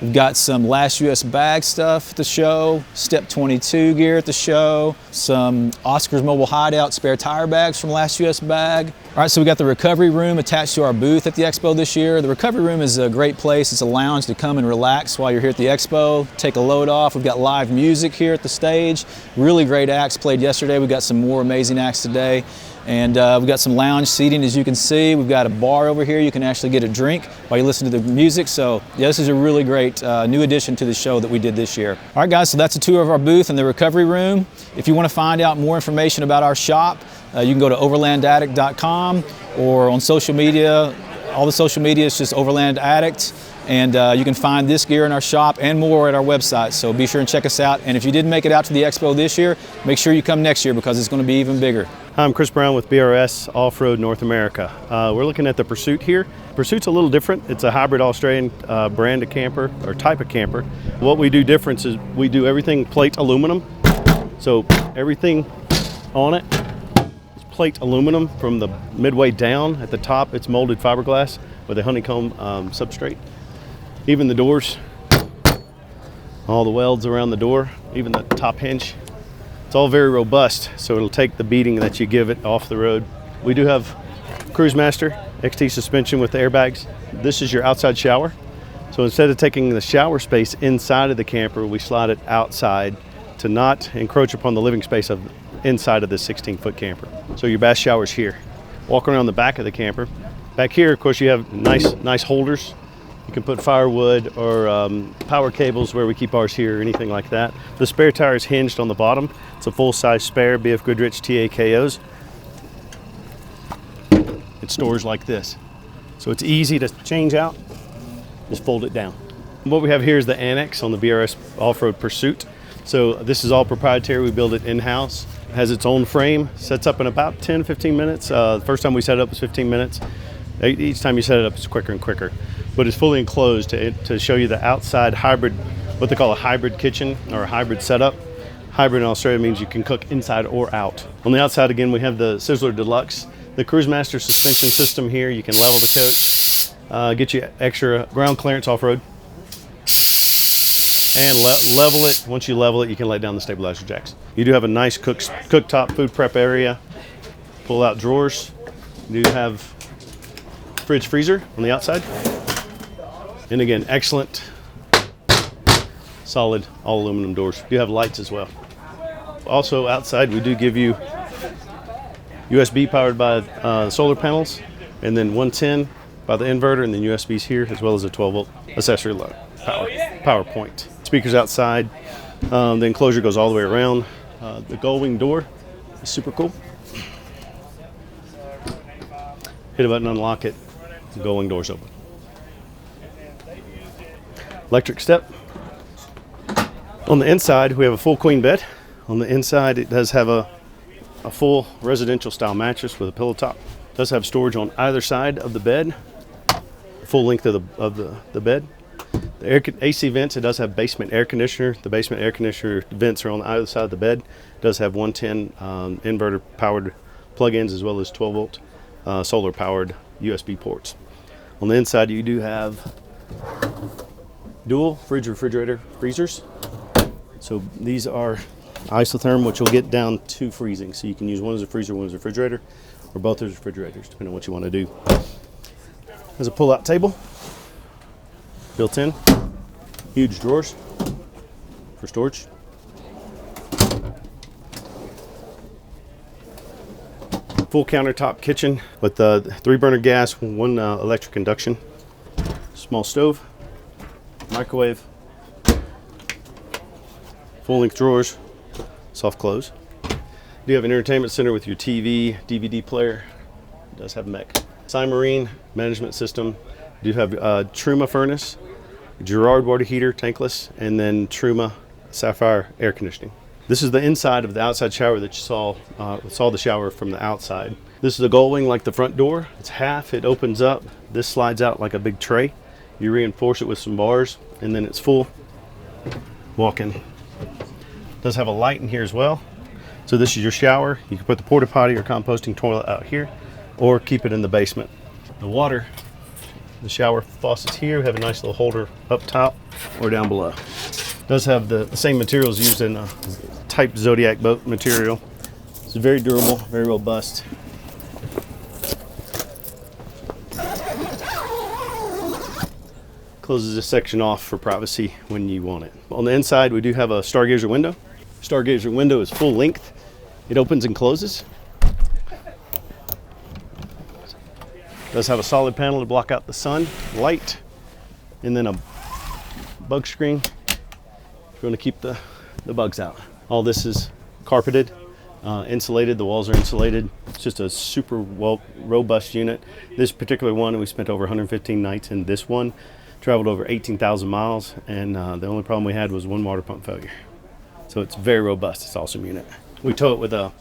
We've got some Last US Bag stuff at the show, Step 22 gear at the show, some Oscar's Mobile Hideout spare tire bags from Last US Bag. All right, so we got the recovery room attached to our booth at the expo this year. The recovery room is a great place. It's a lounge to come and relax while you're here at the expo, take a load off. We've got live music here at the stage. Really great acts played yesterday. We've got some more amazing acts today. And we've got some lounge seating, as you can see. We've got a bar over here. You can actually get a drink while you listen to the music. So yeah, this is a really great new addition to the show that we did this year. All right, guys, so that's a tour of our booth in the recovery room. If you want to find out more information about our shop, you can go to overlandaddict.com, or on social media. All the social media is just OverlandAddict. And you can find this gear in our shop and more at our website. So be sure and check us out. And if you didn't make it out to the expo this year, make sure you come next year because it's going to be even bigger. Hi, I'm Chris Brown with BRS Off-Road North America. We're looking at the Pursuit here. Pursuit's a little different. It's a hybrid Australian brand of camper, or type of camper. What we do different is we do everything plate aluminum. So everything on it is plate aluminum from the midway down. At the top, it's molded fiberglass with a honeycomb substrate. Even the doors, all the welds around the door, even the top hinge, it's all very robust, so it'll take the beating that you give it off the road. We do have Cruise Master XT suspension with the airbags. This is your outside shower. So instead of taking the shower space inside of the camper, we slide it outside to not encroach upon the living space of inside of this 16-foot camper. So your bath shower's here. Walk around the back of the camper. Back here, of course, you have nice holders. You can put firewood or power cables where we keep ours here, or anything like that. The spare tire is hinged on the bottom. It's a full-size spare BF Goodrich TAKOs. It stores like this. So it's easy to change out. Just fold it down. What we have here is the annex on the BRS Off-Road Pursuit. So this is all proprietary. We build it in-house. It has its own frame. Sets up in about 10-15 minutes. The first time we set it up was 15 minutes. Each time you set it up, it's quicker and quicker. But it's fully enclosed to show you the outside hybrid, what they call a hybrid kitchen or a hybrid setup. Hybrid in Australia means you can cook inside or out. On the outside, again, we have the Sizzler Deluxe. The Cruise Master suspension system here, you can level the coach, get you extra ground clearance off-road, and level it. Once you level it, you can lay down the stabilizer jacks. You do have a nice cooktop food prep area, pull-out drawers. You do have fridge freezer on the outside. And again, excellent, solid, all aluminum doors. You have lights as well. Also outside, we do give you USB powered by solar panels, and then 110 by the inverter, and then USBs here, as well as a 12-volt accessory load power point. Speakers outside. The enclosure goes all the way around. The gull wing door is super cool. Hit a button, unlock it, the gull wing door's open. Electric step. On the inside, we have a full queen bed. On the inside, it does have a full residential style mattress with a pillow top. It does have storage on either side of the bed. full length of the bed. The AC vents, it does have basement air conditioner. The basement air conditioner vents are on either side of the bed. It does have 110 inverter powered plug-ins as well as 12 volt solar powered USB ports. On the inside you do have dual refrigerator freezers. So these are isotherm, which will get down to freezing. So you can use one as a freezer, one as a refrigerator, or both as refrigerators, depending on what you want to do. There's a pull-out table, built in, huge drawers for storage. Full countertop kitchen with 3-burner gas, 1 electric induction, small stove, microwave, full-length drawers, soft close. You do have an entertainment center with your TV, DVD player. It does have mech. Marine management system. You do have Truma furnace, Girard water heater, tankless, and then Truma Sapphire air conditioning. This is the inside of the outside shower that you saw the shower from the outside. This is a gull wing like the front door. It's half, it opens up. This slides out like a big tray. You reinforce it with some bars, and then it's full walk-in. Does have a light in here as well. So this is your shower. You can put the porta potty or composting toilet out here, or keep it in the basement. The water, the shower faucets here have a nice little holder up top or down below. Does have the same materials used in a type Zodiac boat material. It's very durable, very robust. Closes this section off for privacy when you want it. On the inside, we do have a stargazer window. Stargazer window is full length. It opens and closes. Does have a solid panel to block out the sun, light, and then a bug screen if you want to keep the bugs out. All this is carpeted, insulated. The walls are insulated. It's just a super robust unit. This particular one, we spent over 115 nights in this one. Traveled over 18,000 miles, and the only problem we had was 1 water pump failure. So it's very robust. It's an awesome unit. We tow it with a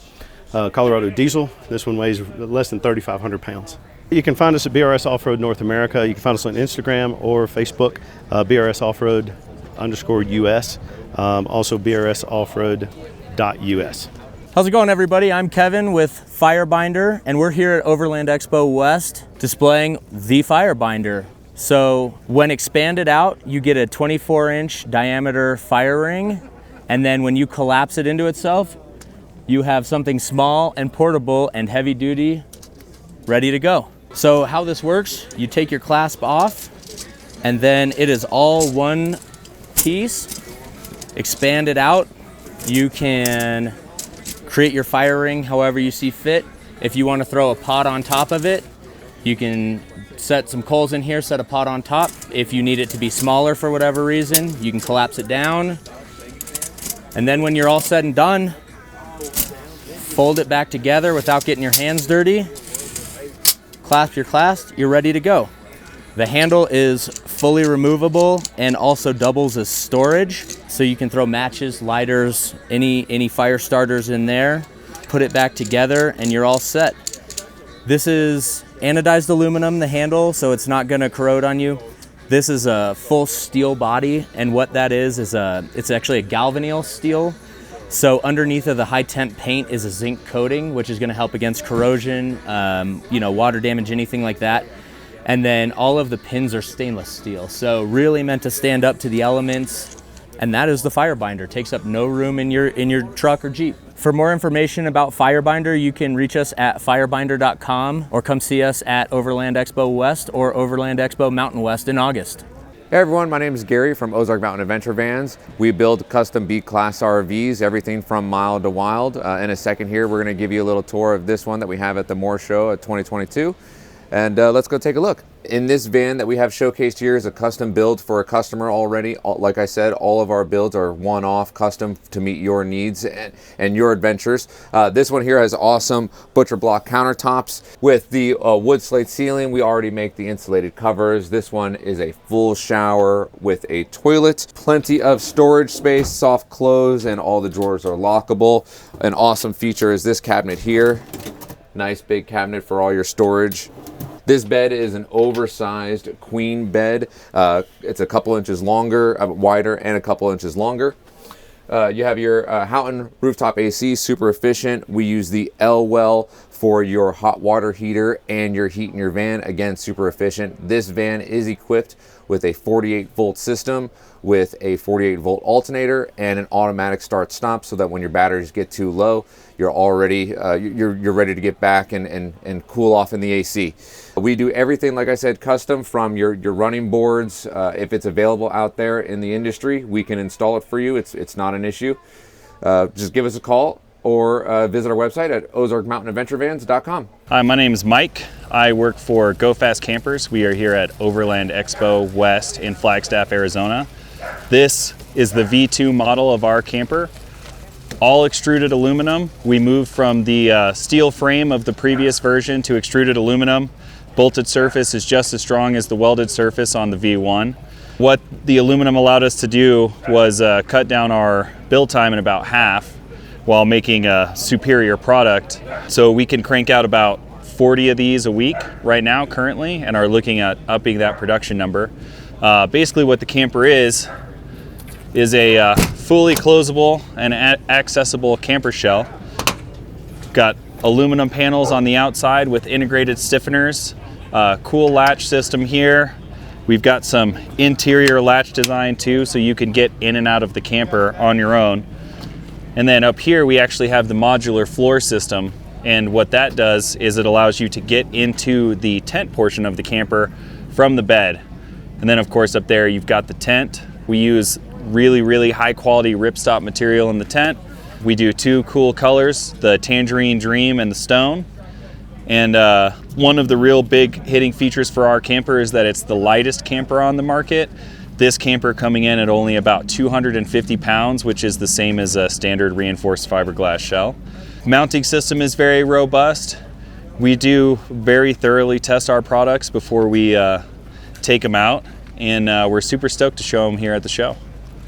Colorado diesel. This one weighs less than 3,500 pounds. You can find us at BRS Off-Road North America. You can find us on Instagram or Facebook, BRS Off-Road_US, also BRS Offroad.us. How's it going, everybody? I'm Kevin with Firebinder, and we're here at Overland Expo West displaying the Firebinder. So when expanded out, you get a 24-inch diameter fire ring, and then when you collapse it into itself, you have something small and portable and heavy duty ready to go. So how this works, you take your clasp off, and then it is all one piece. Expand it out. You can create your fire ring however you see fit. If you want to throw a pot on top of it, you can set some coals in here, set a pot on top. If you need it to be smaller for whatever reason, you can collapse it down. And then when you're all said and done, fold it back together without getting your hands dirty. Clasp your clasp, you're ready to go. The handle is fully removable and also doubles as storage. So you can throw matches, lighters, any fire starters in there, put it back together, and you're all set. This is anodized aluminum, the handle, so it's not gonna corrode on you. This is a full steel body, and what that is it's actually a galvanneal steel. So underneath of the high temp paint is a zinc coating, which is gonna help against corrosion, water damage, anything like that. And then all of the pins are stainless steel. So really meant to stand up to the elements. And that is the Firebinder. Takes up no room in your truck or Jeep. For more information about Firebinder, you can reach us at firebinder.com or come see us at Overland Expo West or Overland Expo Mountain West in August. Hey everyone, my name is Gary from Ozark Mountain Adventure Vans. We build custom B-Class RVs, everything from mild to wild. In a second here, we're gonna give you a little tour of this one that we have at the Moore Show at 2022. And let's go take a look. In this van that we have showcased here is a custom build for a customer already. Like I said, all of our builds are one-off, custom to meet your needs and your adventures. This one here has awesome butcher block countertops with the wood slate ceiling. We already make the insulated covers. This one is a full shower with a toilet, plenty of storage space, soft close, and all the drawers are lockable. An awesome feature is this cabinet here. Nice big cabinet for all your storage. This bed is an oversized queen bed. It's a couple inches longer, wider, and a couple inches longer. You have your Houghton rooftop AC, super efficient. We use the L-Well for your hot water heater and your heat in your van. Again, super efficient. This van is equipped with a 48 volt system with a 48 volt alternator and an automatic start stop, so that when your batteries get too low, you're already you're ready to get back and cool off in the AC. We do everything, like I said, custom, from your running boards. If it's available out there in the industry, we can install it for you. It's not an issue. Just give us a call or visit our website at ozarkmountainadventurevans.com. Hi, my name is Mike. I work for GotYourSixCoffee. We are here at Overland Expo West in Flagstaff, Arizona. This is the V2 model of our camper. All extruded aluminum. We moved from the steel frame of the previous version to extruded aluminum. Bolted surface is just as strong as the welded surface on the V1. What the aluminum allowed us to do was cut down our build time in about half while making a superior product. So we can crank out about 40 of these a week right now currently, and are looking at upping that production number. Basically what the camper is a fully closable and accessible camper shell. Got aluminum panels on the outside with integrated stiffeners, cool latch system here. We've got some interior latch design too, so you can get in and out of the camper on your own. And then up here we actually have the modular floor system, and what that does is it allows you to get into the tent portion of the camper from the bed. And then of course up there you've got the tent. We use really high quality ripstop material in the tent. We do two cool colors, the Tangerine Dream and the Stone. And one of the real big hitting features for our camper is that it's the lightest camper on the market. This camper coming in at only about 250 pounds, which is the same as a standard reinforced fiberglass shell. Mounting system is very robust. We do very thoroughly test our products before we take them out, and we're super stoked to show them here at the show.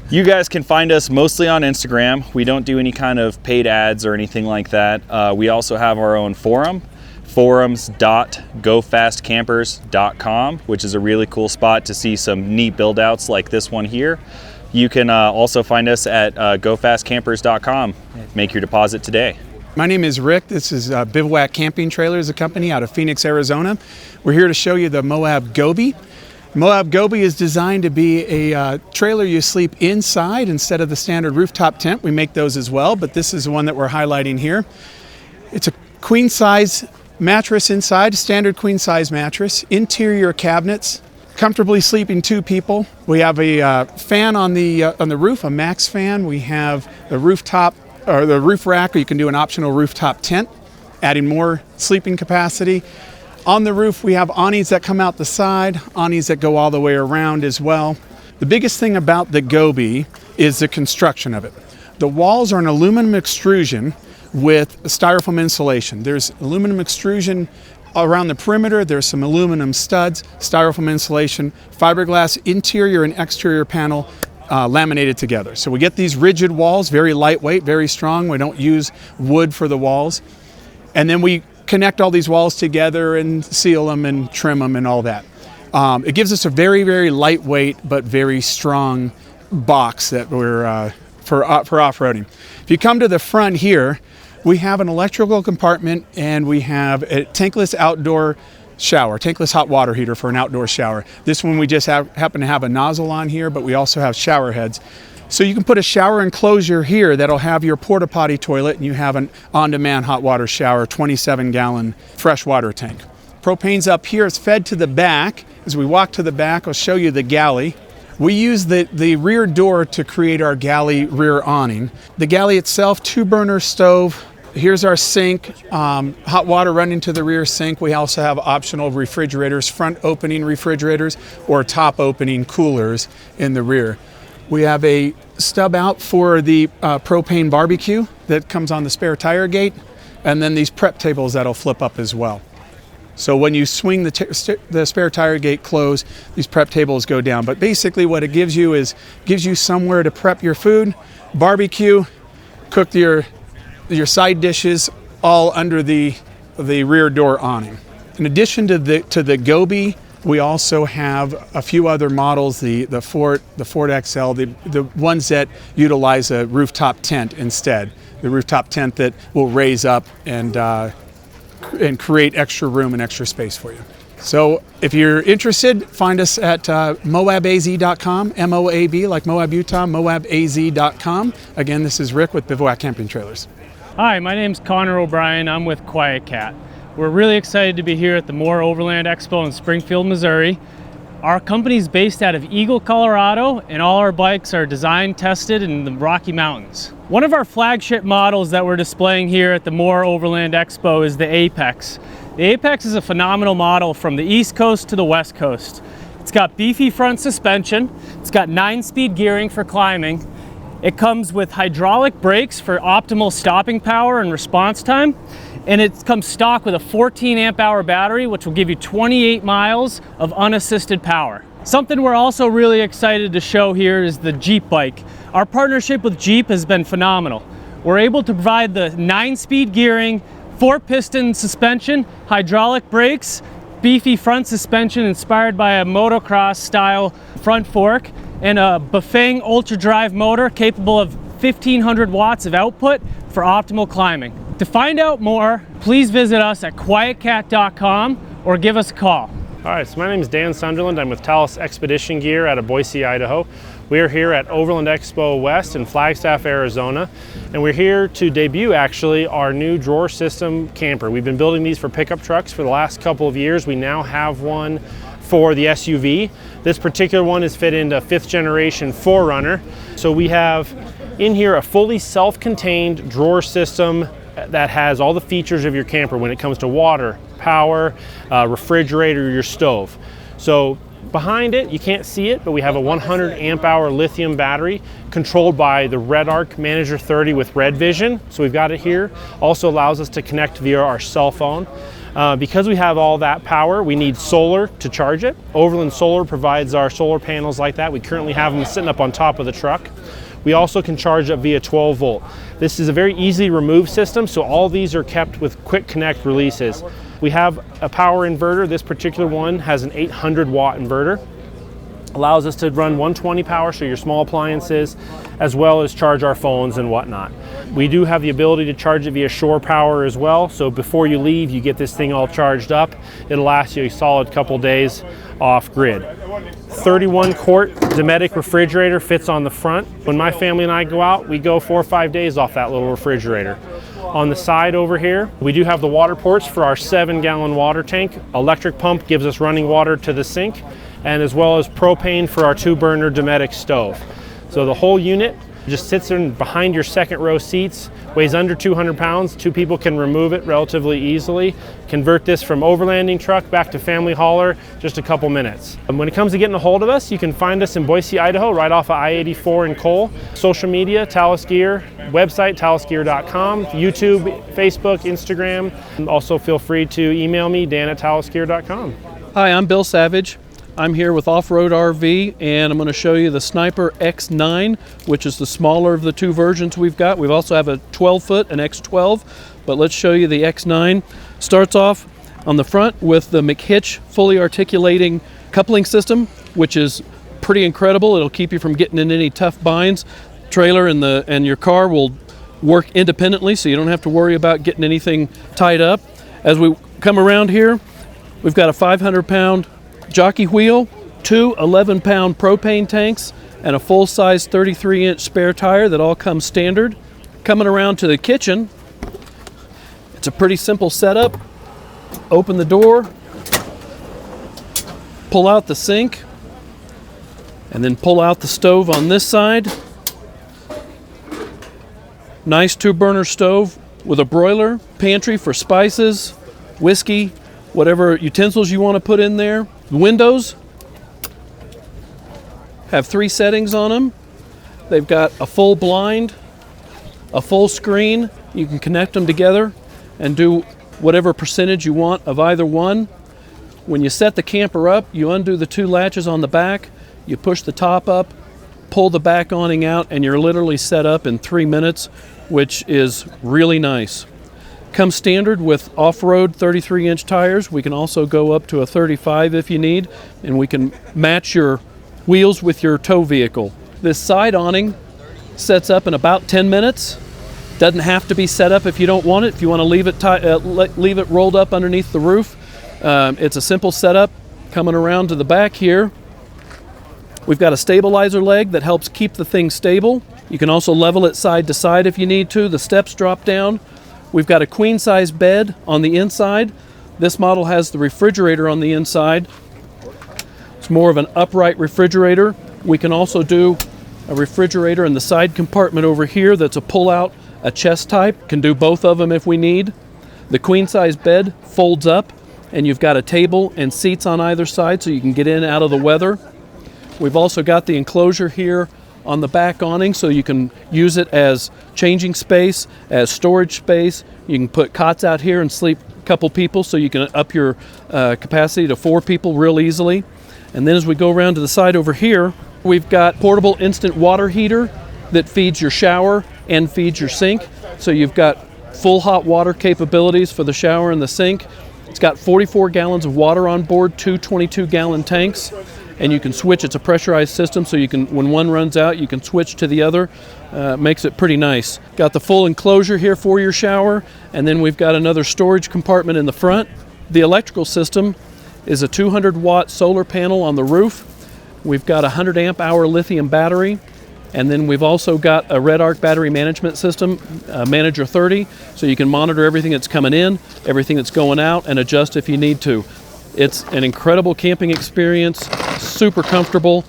You guys can find us mostly on Instagram. We don't do any kind of paid ads or anything like that. We also have our own forum, forums.gofastcampers.com, which is a really cool spot to see some neat build outs like this one here. You can also find us at gofastcampers.com. Make your deposit today. My name is Rick. This is Bivouac Trailers, a company out of Phoenix, Arizona. We're here to show you the Moab Gobi. Moab Gobi is designed to be a trailer you sleep inside instead of the standard rooftop tent. We make those as well, but this is the one that we're highlighting here. It's a queen size mattress inside, standard queen size mattress, interior cabinets, comfortably sleeping two people. We have a fan on the roof, a max fan. We have the rooftop or the roof rack, or you can do an optional rooftop tent, adding more sleeping capacity. On the roof, we have awnings that come out the side, awnings that go all the way around as well. The biggest thing about the Gobi is the construction of it. The walls are an aluminum extrusion with styrofoam insulation. There's aluminum extrusion around the perimeter. There's some aluminum studs, styrofoam insulation, fiberglass interior and exterior panel laminated together. So we get these rigid walls, very lightweight, very strong. We don't use wood for the walls. And then we connect all these walls together and seal them and trim them and all that. It gives us a very lightweight but very strong box that we're for off-roading. If you come to the front here, we have an electrical compartment and we have a tankless outdoor shower, tankless hot water heater for an outdoor shower. This one we just happen to have a nozzle on here, but we also have shower heads. So you can put a shower enclosure here that'll have your porta potty toilet, and you have an on-demand hot water shower, 27-gallon fresh water tank. Propane's up here. It's fed to the back. As we walk to the back, I'll show you the galley. We use the rear door to create our galley rear awning. The galley itself, 2-burner stove. Here's our sink, hot water running to the rear sink. We also have optional refrigerators, front opening refrigerators or top opening coolers in the rear. We have a stub out for the propane barbecue that comes on the spare tire gate, and then these prep tables that'll flip up as well. So when you swing the spare tire gate closed, these prep tables go down. But basically what it gives you is somewhere to prep your food, barbecue, cook your side dishes, all under the rear door awning. In addition to the Gobi, we also have a few other models, the Ford XL, the ones that utilize a rooftop tent instead. The rooftop tent that will raise up and create extra room and extra space for you. So if you're interested, find us at moabaz.com, M-O-A-B like Moab, Utah, moabaz.com. Again, this is Rick with Bivouac Camping Trailers. Hi, my name's Connor O'Brien. I'm with QuietKat. We're really excited to be here at the Moore Overland Expo in Springfield, Missouri. Our company's based out of Eagle, Colorado, and all our bikes are designed, tested in the Rocky Mountains. One of our flagship models that we're displaying here at the Moore Overland Expo is the Apex. The Apex is a phenomenal model from the East Coast to the West Coast. It's got beefy front suspension, it's got 9-speed gearing for climbing, it comes with hydraulic brakes for optimal stopping power and response time, and it comes stock with a 14 amp hour battery, which will give you 28 miles of unassisted power. Something we're also really excited to show here is the Jeep bike. Our partnership with Jeep has been phenomenal. We're able to provide the 9-speed gearing, 4-piston suspension, hydraulic brakes, beefy front suspension inspired by a motocross style front fork, and a Bafang Ultra Drive motor capable of 1500 watts of output for optimal climbing. To find out more, please visit us at QuietKat.com or give us a call. All right, so my name is Dan Sunderland. I'm with Talus Expedition Gear out of Boise, Idaho. We are here at Overland Expo West in Flagstaff, Arizona, and we're here to debut actually our new drawer system camper. We've been building these for pickup trucks for the last couple of years. We now have one for the SUV. This particular one is fit into 5th generation 4Runner. So we have in here a fully self-contained drawer system that has all the features of your camper when it comes to water, power, refrigerator, your stove. So behind it, you can't see it, but we have a 100 amp hour lithium battery controlled by the REDARC Manager 30 with Red Vision. So we've got it here. Also allows us to connect via our cell phone. Because we have all that power, we need solar to charge it. Overland Solar provides our solar panels like that. We currently have them sitting up on top of the truck. We also can charge up via 12 volt. This is a very easy remove system, so all these are kept with quick connect releases. We have a power inverter. This particular one has an 800 watt inverter. Allows us to run 120 power, so your small appliances, as well as charge our phones and whatnot. We do have the ability to charge it via shore power as well, so before you leave, you get this thing all charged up. It'll last you a solid couple days off grid. 31 quart Dometic refrigerator fits on the front. When my family and I go out, we go 4 or 5 days off that little refrigerator. On the side over here, we do have the water ports for our 7-gallon water tank. Electric pump gives us running water to the sink, and as well as propane for our 2-burner Dometic stove. So the whole unit just sits in behind your second row seats, weighs under 200 pounds. 2 people can remove it relatively easily. Convert this from overlanding truck back to family hauler, just a couple minutes. And when it comes to getting a hold of us, you can find us in Boise, Idaho, right off of I-84 in Cole. Social media, Talus Gear, website, talusgear.com, YouTube, Facebook, Instagram. And also feel free to email me, dan@talusgear.com. Hi, I'm Bill Savage. I'm here with Offroad RV, and I'm going to show you the Sniper X9, which is the smaller of the 2 versions we've got. We also have a 12-foot, an X12, but let's show you the X9. Starts off on the front with the McHitch fully articulating coupling system, which is pretty incredible. It'll keep you from getting in any tough binds. Trailer and your car will work independently, so you don't have to worry about getting anything tied up. As we come around here, we've got a 500-pound jockey wheel, 2 11-pound propane tanks, and a full-size 33-inch spare tire that all comes standard. Coming around to the kitchen, it's a pretty simple setup. Open the door, pull out the sink, and then pull out the stove on this side. Nice 2-burner stove with a broiler, pantry for spices, whiskey, whatever utensils you want to put in there. The windows have 3 settings on them. They've got a full blind, a full screen. You can connect them together and do whatever percentage you want of either one. When you set the camper up, you undo the 2 latches on the back, you push the top up, pull the back awning out, and you're literally set up in 3 minutes, which is really nice. Comes standard with off-road 33-inch tires. We can also go up to a 35 if you need, and we can match your wheels with your tow vehicle. This side awning sets up in about 10 minutes. Doesn't have to be set up if you don't want it. If you want to leave it rolled up underneath the roof, it's a simple setup. Coming around to the back here, we've got a stabilizer leg that helps keep the thing stable. You can also level it side to side if you need to. The steps drop down. We've got a queen size bed on the inside. This model has the refrigerator on the inside. It's more of an upright refrigerator. We can also do a refrigerator in the side compartment over here that's a pull-out, a chest type. Can do both of them if we need. The queen size bed folds up, and you've got a table and seats on either side so you can get in and out of the weather. We've also got the enclosure here on the back awning so you can use it as changing space, as storage space. You can put cots out here and sleep a couple people so you can up your capacity to 4 people real easily. And then as we go around to the side over here, we've got portable instant water heater that feeds your shower and feeds your sink. So you've got full hot water capabilities for the shower and the sink. It's got 44 gallons of water on board, 2 22-gallon tanks. And you can switch. It's a pressurized system, so you can, when one runs out, you can switch to the other. Makes it pretty nice. Got the full enclosure here for your shower, and then we've got another storage compartment in the front. The electrical system is a 200-watt solar panel on the roof. We've got a 100-amp-hour lithium battery, and then we've also got a REDARC battery management system, Manager 30, so you can monitor everything that's coming in, everything that's going out, and adjust if you need to. It's an incredible camping experience, super comfortable,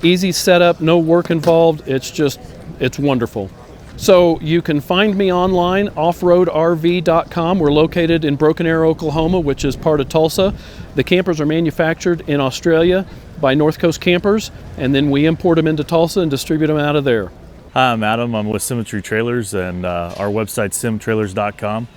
easy setup, no work involved. It's wonderful. So you can find me online, offroadrv.com. We're located in Broken Arrow, Oklahoma, which is part of Tulsa. The campers are manufactured in Australia by North Coast Campers, and then we import them into Tulsa and distribute them out of there. Hi, I'm Adam. I'm with Symmetry Trailers, and our website's simtrailers.com.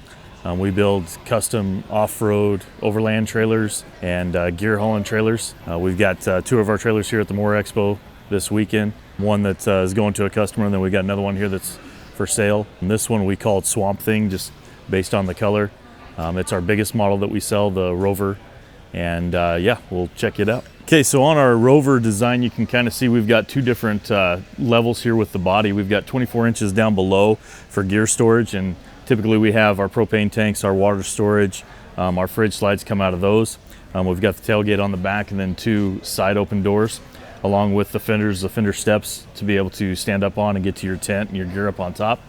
We build custom off-road overland trailers and gear hauling trailers. We've got 2 of our trailers here at the MOLE Expo this weekend. One that is going to a customer, and then we got another one here that's for sale. And this one we call it Swamp Thing, just based on the color. It's our biggest model that we sell, the Rover, and yeah, we'll check it out. Okay, so on our Rover design, you can kind of see we've got 2 different levels here with the body. We've got 24 inches down below for gear storage, and typically we have our propane tanks, our water storage, our fridge slides come out of those. We've got the tailgate on the back, and then 2 side open doors, along with the fender steps to be able to stand up on and get to your tent and your gear up on top.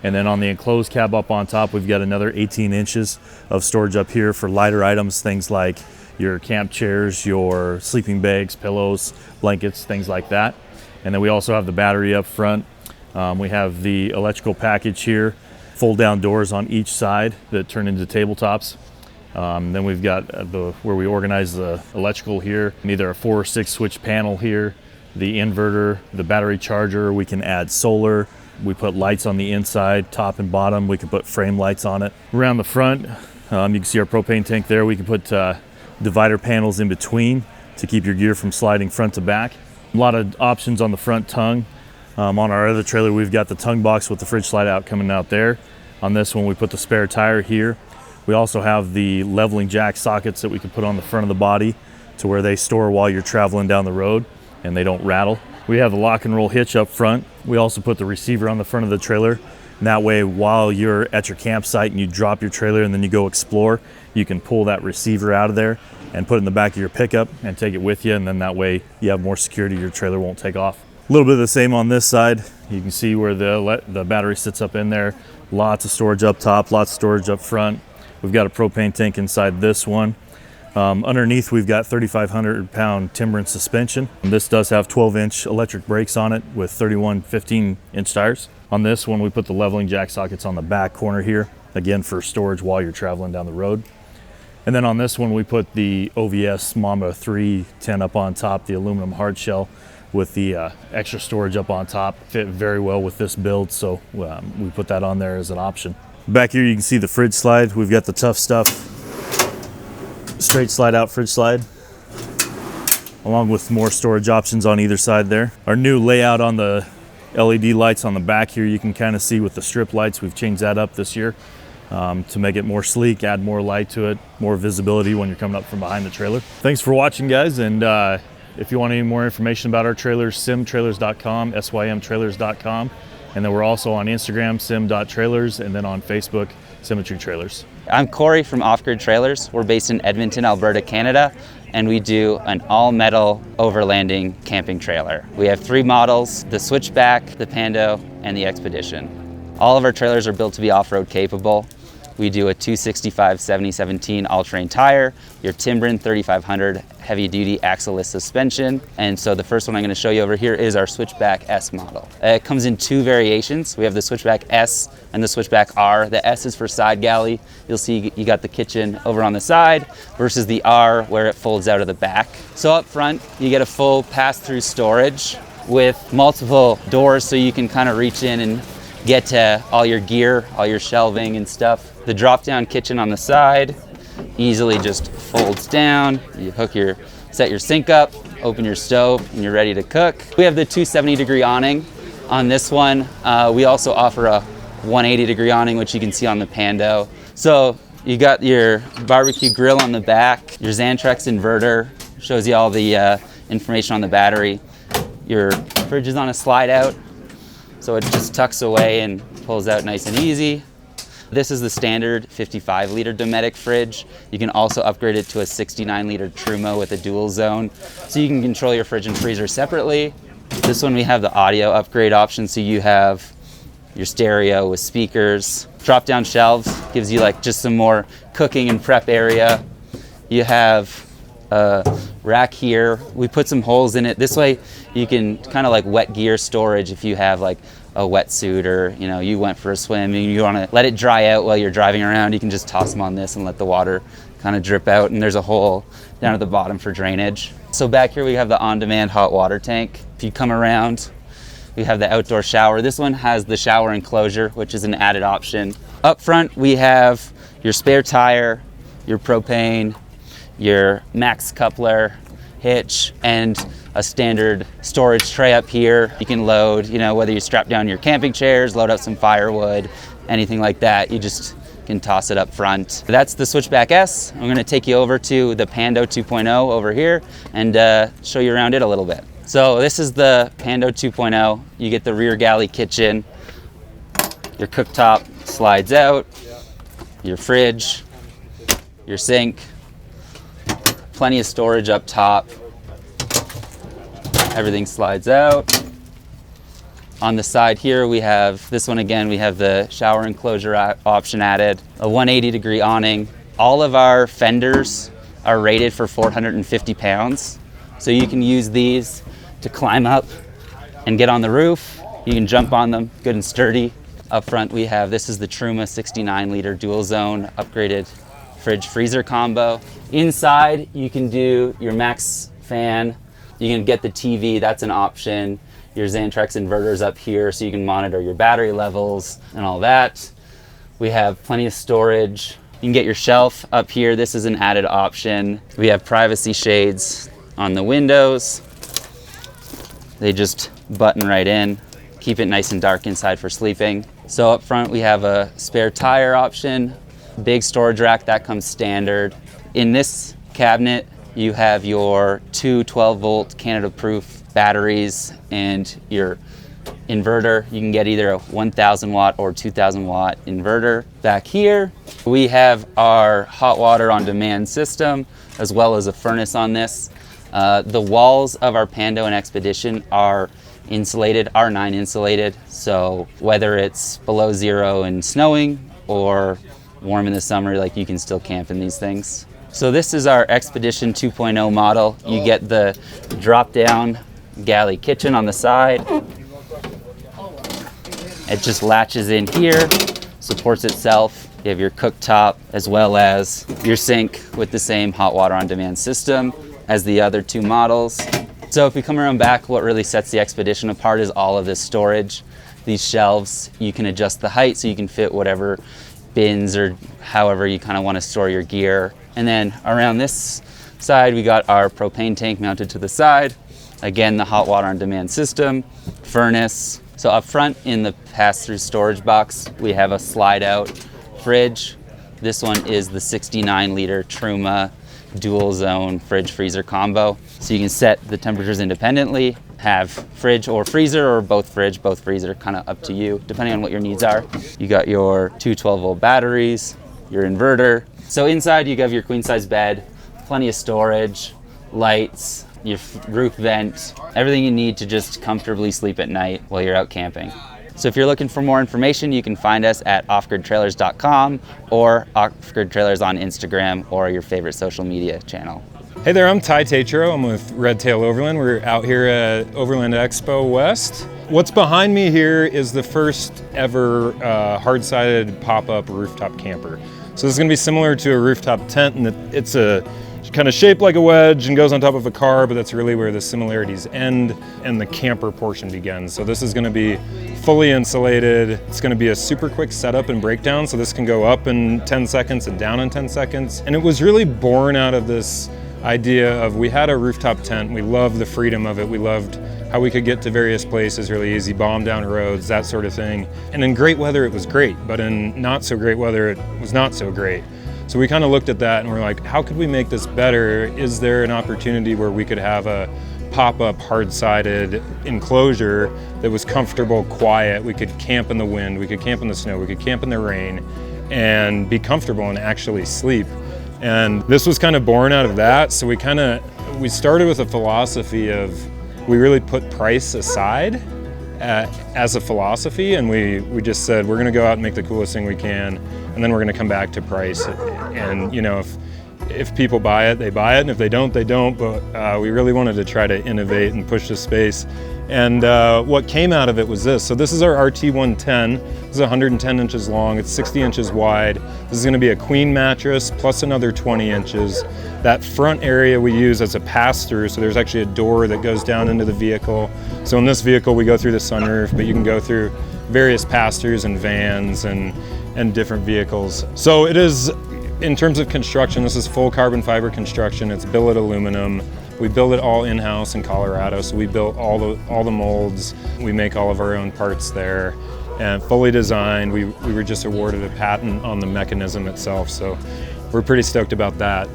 And then on the enclosed cab up on top, we've got another 18 inches of storage up here for lighter items, things like your camp chairs, your sleeping bags, pillows, blankets, things like that. And then we also have the battery up front. We have the electrical package here, fold down doors on each side that turn into tabletops. Then we've got where we organize the electrical here, either a 4 or 6 switch panel here, the inverter, the battery charger. We can add solar. We put lights on the inside, top and bottom. We can put frame lights on it. Around the front, you can see our propane tank there. We can put divider panels in between to keep your gear from sliding front to back. A lot of options on the front tongue. On our other trailer, we've got the tongue box with the fridge slide out coming out there. On this one, we put the spare tire here. We also have the leveling jack sockets that we can put on the front of the body to where they store while you're traveling down the road and they don't rattle. We have the lock and roll hitch up front. We also put the receiver on the front of the trailer. And that way, while you're at your campsite and you drop your trailer and then you go explore, you can pull that receiver out of there and put it in the back of your pickup and take it with you. And then that way you have more security, your trailer won't take off. A little bit of the same on this side. You can see where the battery sits up in there. Lots of storage up top, lots of storage up front. We've got a propane tank inside this one. Underneath, we've got 3,500-pound timber and suspension. And this does have 12-inch electric brakes on it with 31 15-inch tires. On this one, we put the leveling jack sockets on the back corner here, again for storage while you're traveling down the road. And then on this one, we put the OVS Mamba 310 up on top, the aluminum hard shell with the extra storage up on top. Fit very well with this build, so we put that on there as an option. Back here, you can see the fridge slide. We've got the Tough Stuff straight slide out fridge slide, along with more storage options on either side there. Our new layout on the LED lights on the back here, you can kind of see with the strip lights. We've changed that up this year. to make it more sleek, add more light to it, more visibility when you're coming up from behind the trailer. Thanks for watching, guys, and if you want any more information about our trailers, symtrailers.com, symtrailers.com, and then we're also on Instagram, sim.trailers, and then on Facebook, Symmetry Trailers. I'm Corey from OffGridTrailers. We're based in Edmonton, Alberta, Canada, and we do an all-metal overlanding camping trailer. We have 3 models, the Switchback, the Pando, and the Expedition. All of our trailers are built to be off-road capable. We do a 265/70/17 all-terrain tire, your Timbren 3500 heavy-duty axle-less suspension, and so the first one I'm going to show you over here is our Switchback S model. It comes in 2 variations. We have the Switchback S and the Switchback R. The S is for side galley. You'll see you got the kitchen over on the side versus the R where it folds out of the back. So up front, you get a full pass-through storage with multiple doors so you can kind of reach in and get to all your gear, all your shelving and stuff. The drop-down kitchen on the side easily just folds down. You set your sink up, open your stove, and you're ready to cook. We have the 270-degree awning on this one. We also offer a 180-degree awning, which you can see on the Pando. So you got your barbecue grill on the back, your XanTrax inverter, shows you all the information on the battery. Your fridge is on a slide out, so it just tucks away and pulls out nice and easy. This is the standard 55-liter Dometic fridge. You can also upgrade it to a 69-liter Truma with a dual zone, so you can control your fridge and freezer separately. This one we have the audio upgrade option, so you have your stereo with speakers. Drop-down shelves gives you like just some more cooking and prep area. You have a rack here. We put some holes in it. This way you can kind of like wet gear storage if you have like a wetsuit or you went for a swim and you want to let it dry out while you're driving around. You can just toss them on this and let the water kind of drip out, and there's a hole down at the bottom for drainage. So back here we have the on-demand hot water tank. If you come around, we have the outdoor shower. This one has the shower enclosure, which is an added option. Up front we have your spare tire, your propane, your max coupler, hitch, and a standard storage tray up here. You can load, whether you strap down your camping chairs, load up some firewood, anything like that, you just can toss it up front. That's the Switchback S. I'm gonna take you over to the Pando 2.0 over here and show you around it a little bit. So this is the Pando 2.0. You get the rear galley kitchen, your cooktop slides out, your fridge, your sink, plenty of storage up top. Everything slides out. On the side here we have this one again, we have the shower enclosure option added, a 180-degree awning. All of our fenders are rated for 450 pounds. So you can use these to climb up and get on the roof. You can jump on them, good and sturdy. Up front we have, this is the Truma 69-liter dual zone upgraded fridge freezer combo. Inside you can do your max fan. You can get the TV, that's an option. Your XanTrax inverters up here so you can monitor your battery levels and all that. We have plenty of storage. You can get your shelf up here. This is an added option. We have privacy shades on the windows. They just button right in. Keep it nice and dark inside for sleeping. So up front we have a spare tire option. Big storage rack, that comes standard. In this cabinet you have your two 12-volt Canada-proof batteries and your inverter. You can get either a 1,000 watt or 2,000 watt inverter. Back here we have our hot water on demand system as well as a furnace on this. The walls of our Pando and Expedition are insulated, R9 insulated, so whether it's below zero and snowing or warm in the summer, like you can still camp in these things. So this is our Expedition 2.0 model. You get the drop-down galley kitchen on the side. It just latches in here, supports itself. You have your cooktop as well as your sink with the same hot water on demand system as the other two models. So if we come around back, what really sets the Expedition apart is all of this storage. These shelves, you can adjust the height so you can fit whatever bins or however you kind of want to store your gear. And then around this side, we got our propane tank mounted to the side. Again, the hot water on demand system, furnace. So up front in the pass-through storage box, we have a slide out fridge. This one is the 69-liter Truma dual zone fridge freezer combo. So you can set the temperatures independently, have fridge or freezer, or both fridge, both freezer, kind of up to you, depending on what your needs are. You got your two 12-volt batteries, your inverter. So inside you have your queen size bed, plenty of storage, lights, your roof vent, everything you need to just comfortably sleep at night while you're out camping. So if you're looking for more information, you can find us at offgridtrailers.com or offgridtrailers on Instagram or your favorite social media channel. Hey there, I'm Ty Tatro. I'm with Red Tail Overland. We're out here at Overland Expo West. What's behind me here is the first ever hard-sided pop-up rooftop camper. So this is going to be similar to a rooftop tent, and it's a kind of shaped like a wedge and goes on top of a car, but that's really where the similarities end and the camper portion begins. So this is going to be fully insulated. It's going to be a super quick setup and breakdown, so this can go up in 10 seconds and down in 10 seconds. And it was really born out of this idea of, we had a rooftop tent, we loved the freedom of it, we loved how we could get to various places really easy, bomb down roads, that sort of thing. And in great weather it was great, but in not so great weather it was not so great. So we kind of looked at that and we're like, how could we make this better? Is there an opportunity where we could have a pop-up hard-sided enclosure that was comfortable, quiet? We could camp in the wind, we could camp in the snow, we could camp in the rain and be comfortable and actually sleep. And this was kind of born out of that. So we started with a philosophy of, we really put price aside as a philosophy, and we just said, we're gonna go out and make the coolest thing we can, and then we're gonna come back to price. And you know, if people buy it, they buy it, and if they don't, they don't. But we really wanted to try to innovate and push the space. And what came out of it was this. So this is our RT110. This is 110 inches long, it's 60 inches wide. This is gonna be a queen mattress plus another 20 inches. That front area we use as a pass-through, so there's actually a door that goes down into the vehicle. So in this vehicle we go through the sunroof, but you can go through various pass-throughs and vans and different vehicles. So it is, in terms of construction, this is full carbon fiber construction. It's billet aluminum. We build it all in-house in Colorado, so we built all the molds. We make all of our own parts there, and fully designed. We were just awarded a patent on the mechanism itself, so we're pretty stoked about that.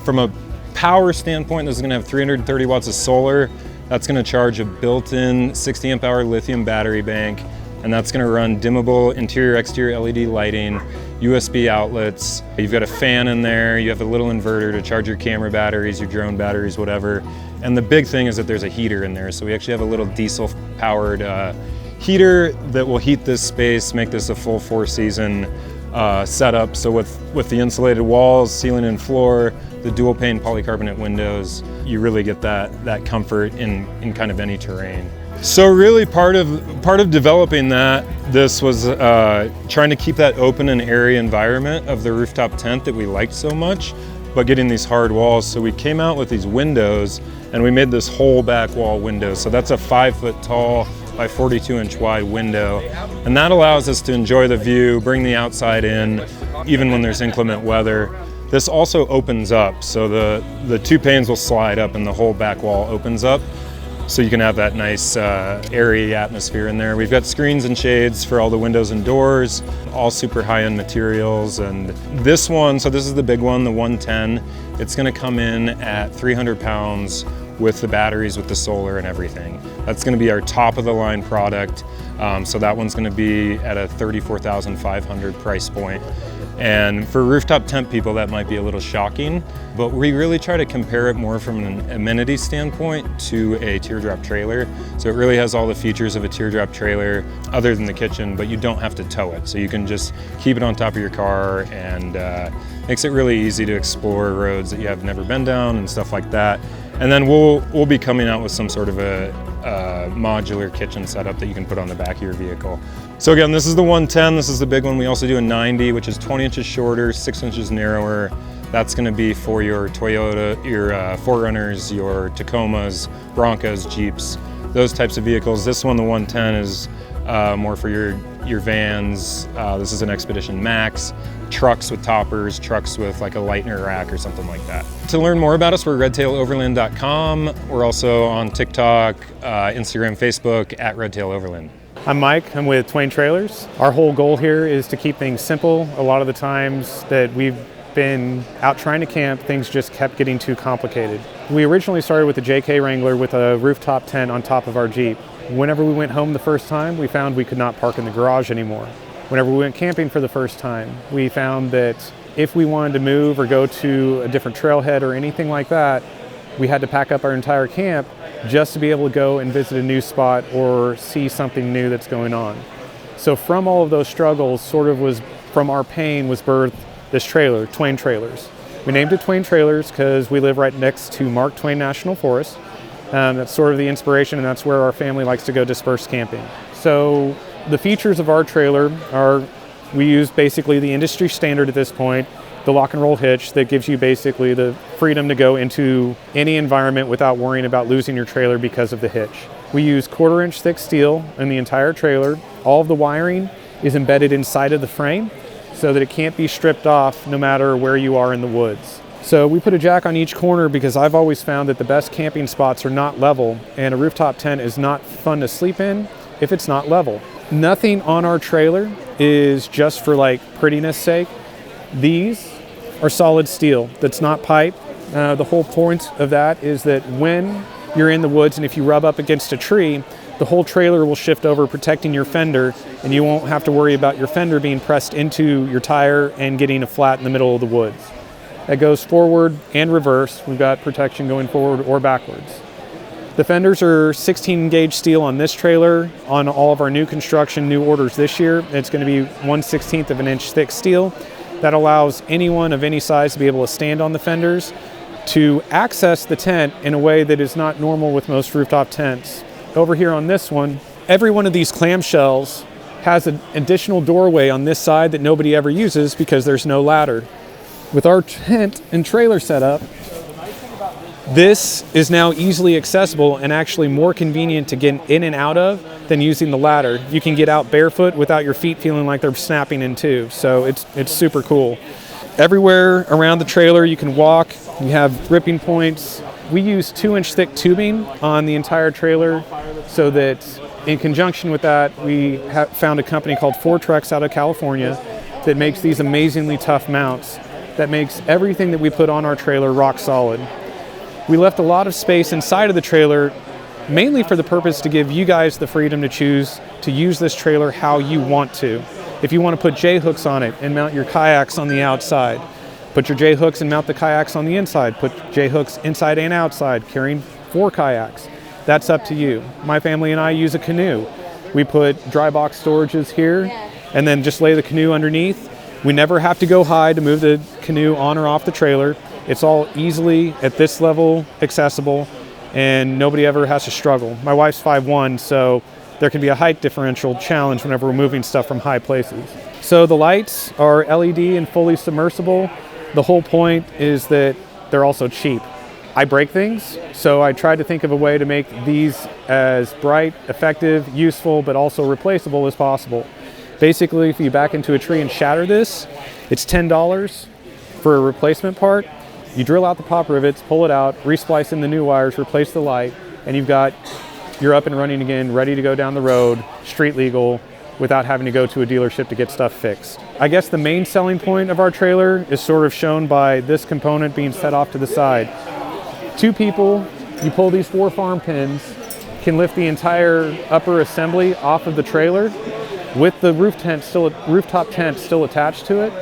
From a power standpoint, this is going to have 330 watts of solar. That's going to charge a built-in 60 amp hour lithium battery bank, and that's going to run dimmable interior-exterior LED lighting, USB outlets. You've got a fan in there, you have a little inverter to charge your camera batteries, your drone batteries, whatever. And the big thing is that there's a heater in there. So we actually have a little diesel-powered heater that will heat this space, make this a full 4-season setup. So with the insulated walls, ceiling and floor, the dual pane polycarbonate windows, you really get that comfort in kind of any terrain. So really part of developing that, this was trying to keep that open and airy environment of the rooftop tent that we liked so much, but getting these hard walls. So we came out with these windows and we made this whole back wall window. So that's a 5-foot tall by 42-inch wide window. And that allows us to enjoy the view, bring the outside in, even when there's inclement weather. This also opens up. So the two panes will slide up and the whole back wall opens up. So you can have that nice airy atmosphere in there. We've got screens and shades for all the windows and doors, all super high-end materials. And this one, so this is the big one, the 110, it's gonna come in at 300 pounds with the batteries, with the solar and everything. That's gonna be our top of the line product. So that one's gonna be at a $34,500 price point. And for rooftop tent people, that might be a little shocking, but we really try to compare it more from an amenity standpoint to a teardrop trailer. So it really has all the features of a teardrop trailer other than the kitchen, but you don't have to tow it. So you can just keep it on top of your car, and makes it really easy to explore roads that you have never been down and stuff like that. And then we'll be coming out with some sort of a modular kitchen setup that you can put on the back of your vehicle. So again, this is the 110, this is the big one. We also do a 90, which is 20 inches shorter, 6 inches narrower. That's gonna be for your Toyota, your 4Runners, your Tacomas, Broncos, Jeeps, those types of vehicles. This one, the 110, is more for your vans. This is an Expedition Max, trucks with toppers, trucks with like a Lightner rack or something like that. To learn more about us, we're redtailoverland.com. We're also on TikTok, Instagram, Facebook, at RedtailOverland. I'm Mike, I'm with Twain Trailers. Our whole goal here is to keep things simple. A lot of the times that we've been out trying to camp, things just kept getting too complicated. We originally started with the JK Wrangler with a rooftop tent on top of our Jeep. Whenever we went home the first time, we found we could not park in the garage anymore. Whenever we went camping for the first time, we found that if we wanted to move or go to a different trailhead or anything like that, we had to pack up our entire camp just to be able to go and visit a new spot or see something new that's going on. So from all of those struggles, sort of was from our pain was birthed this trailer, Twain Trailers. We named it Twain Trailers because we live right next to Mark Twain National Forest. That's sort of the inspiration, and that's where our family likes to go disperse camping. So the features of our trailer are, we use basically the industry standard at this point, the lock and roll hitch that gives you basically the freedom to go into any environment without worrying about losing your trailer because of the hitch. We use 1/4 inch thick steel in the entire trailer. All of the wiring is embedded inside of the frame so that it can't be stripped off no matter where you are in the woods. So we put a jack on each corner because I've always found that the best camping spots are not level, and a rooftop tent is not fun to sleep in if it's not level. Nothing on our trailer is just for like prettiness sake. These are solid steel that's not pipe. The whole point of that is that when you're in the woods and if you rub up against a tree, the whole trailer will shift over, protecting your fender, and you won't have to worry about your fender being pressed into your tire and getting a flat in the middle of the woods. That goes forward and reverse. We've got protection going forward or backwards. The fenders are 16 gauge steel on this trailer. On all of our new construction, new orders this year, it's going to be 1/16 of an inch thick steel. That allows anyone of any size to be able to stand on the fenders to access the tent in a way that is not normal with most rooftop tents. Over here on this one, every one of these clamshells has an additional doorway on this side that nobody ever uses because there's no ladder. With our tent and trailer setup, this is now easily accessible and actually more convenient to get in and out of than using the ladder. You can get out barefoot without your feet feeling like they're snapping in two, so it's super cool. Everywhere around the trailer you can walk, you have gripping points. We use 2-inch thick tubing on the entire trailer so that in conjunction with that, we have found a company called Fortrex out of California that makes these amazingly tough mounts that makes everything that we put on our trailer rock solid. We left a lot of space inside of the trailer, mainly for the purpose to give you guys the freedom to choose to use this trailer how you want to. If you want to put J-hooks on it and mount your kayaks on the outside, put your J-hooks and mount the kayaks on the inside. Put J-hooks inside and outside, carrying 4 kayaks. That's up to you. My family and I use a canoe. We put dry box storages here and then just lay the canoe underneath. We never have to go high to move the canoe on or off the trailer. It's all easily at this level accessible, and nobody ever has to struggle. My wife's 5'1", so there can be a height differential challenge whenever we're moving stuff from high places. So the lights are LED and fully submersible. The whole point is that they're also cheap. I break things, so I tried to think of a way to make these as bright, effective, useful, but also replaceable as possible. Basically, if you back into a tree and shatter this, it's $10 for a replacement part. You drill out the pop rivets, pull it out, resplice in the new wires, replace the light, and you're up and running again, ready to go down the road, street legal, without having to go to a dealership to get stuff fixed. I guess the main selling point of our trailer is sort of shown by this component being set off to the side. 2 people, you pull these 4 farm pins, can lift the entire upper assembly off of the trailer with the rooftop tent still attached to it,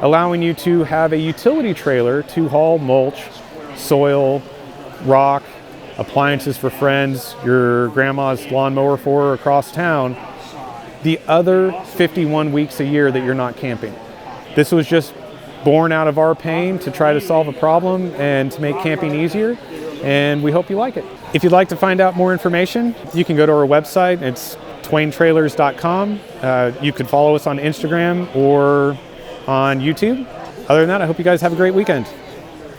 allowing you to have a utility trailer to haul mulch, soil, rock, appliances for friends, your grandma's lawnmower for her across town, the other 51 weeks a year that you're not camping. This was just born out of our pain to try to solve a problem and to make camping easier, and we hope you like it. If you'd like to find out more information, you can go to our website. It's twaintrailers.com. You can follow us on Instagram or on YouTube. Other than that, I hope you guys have a great weekend.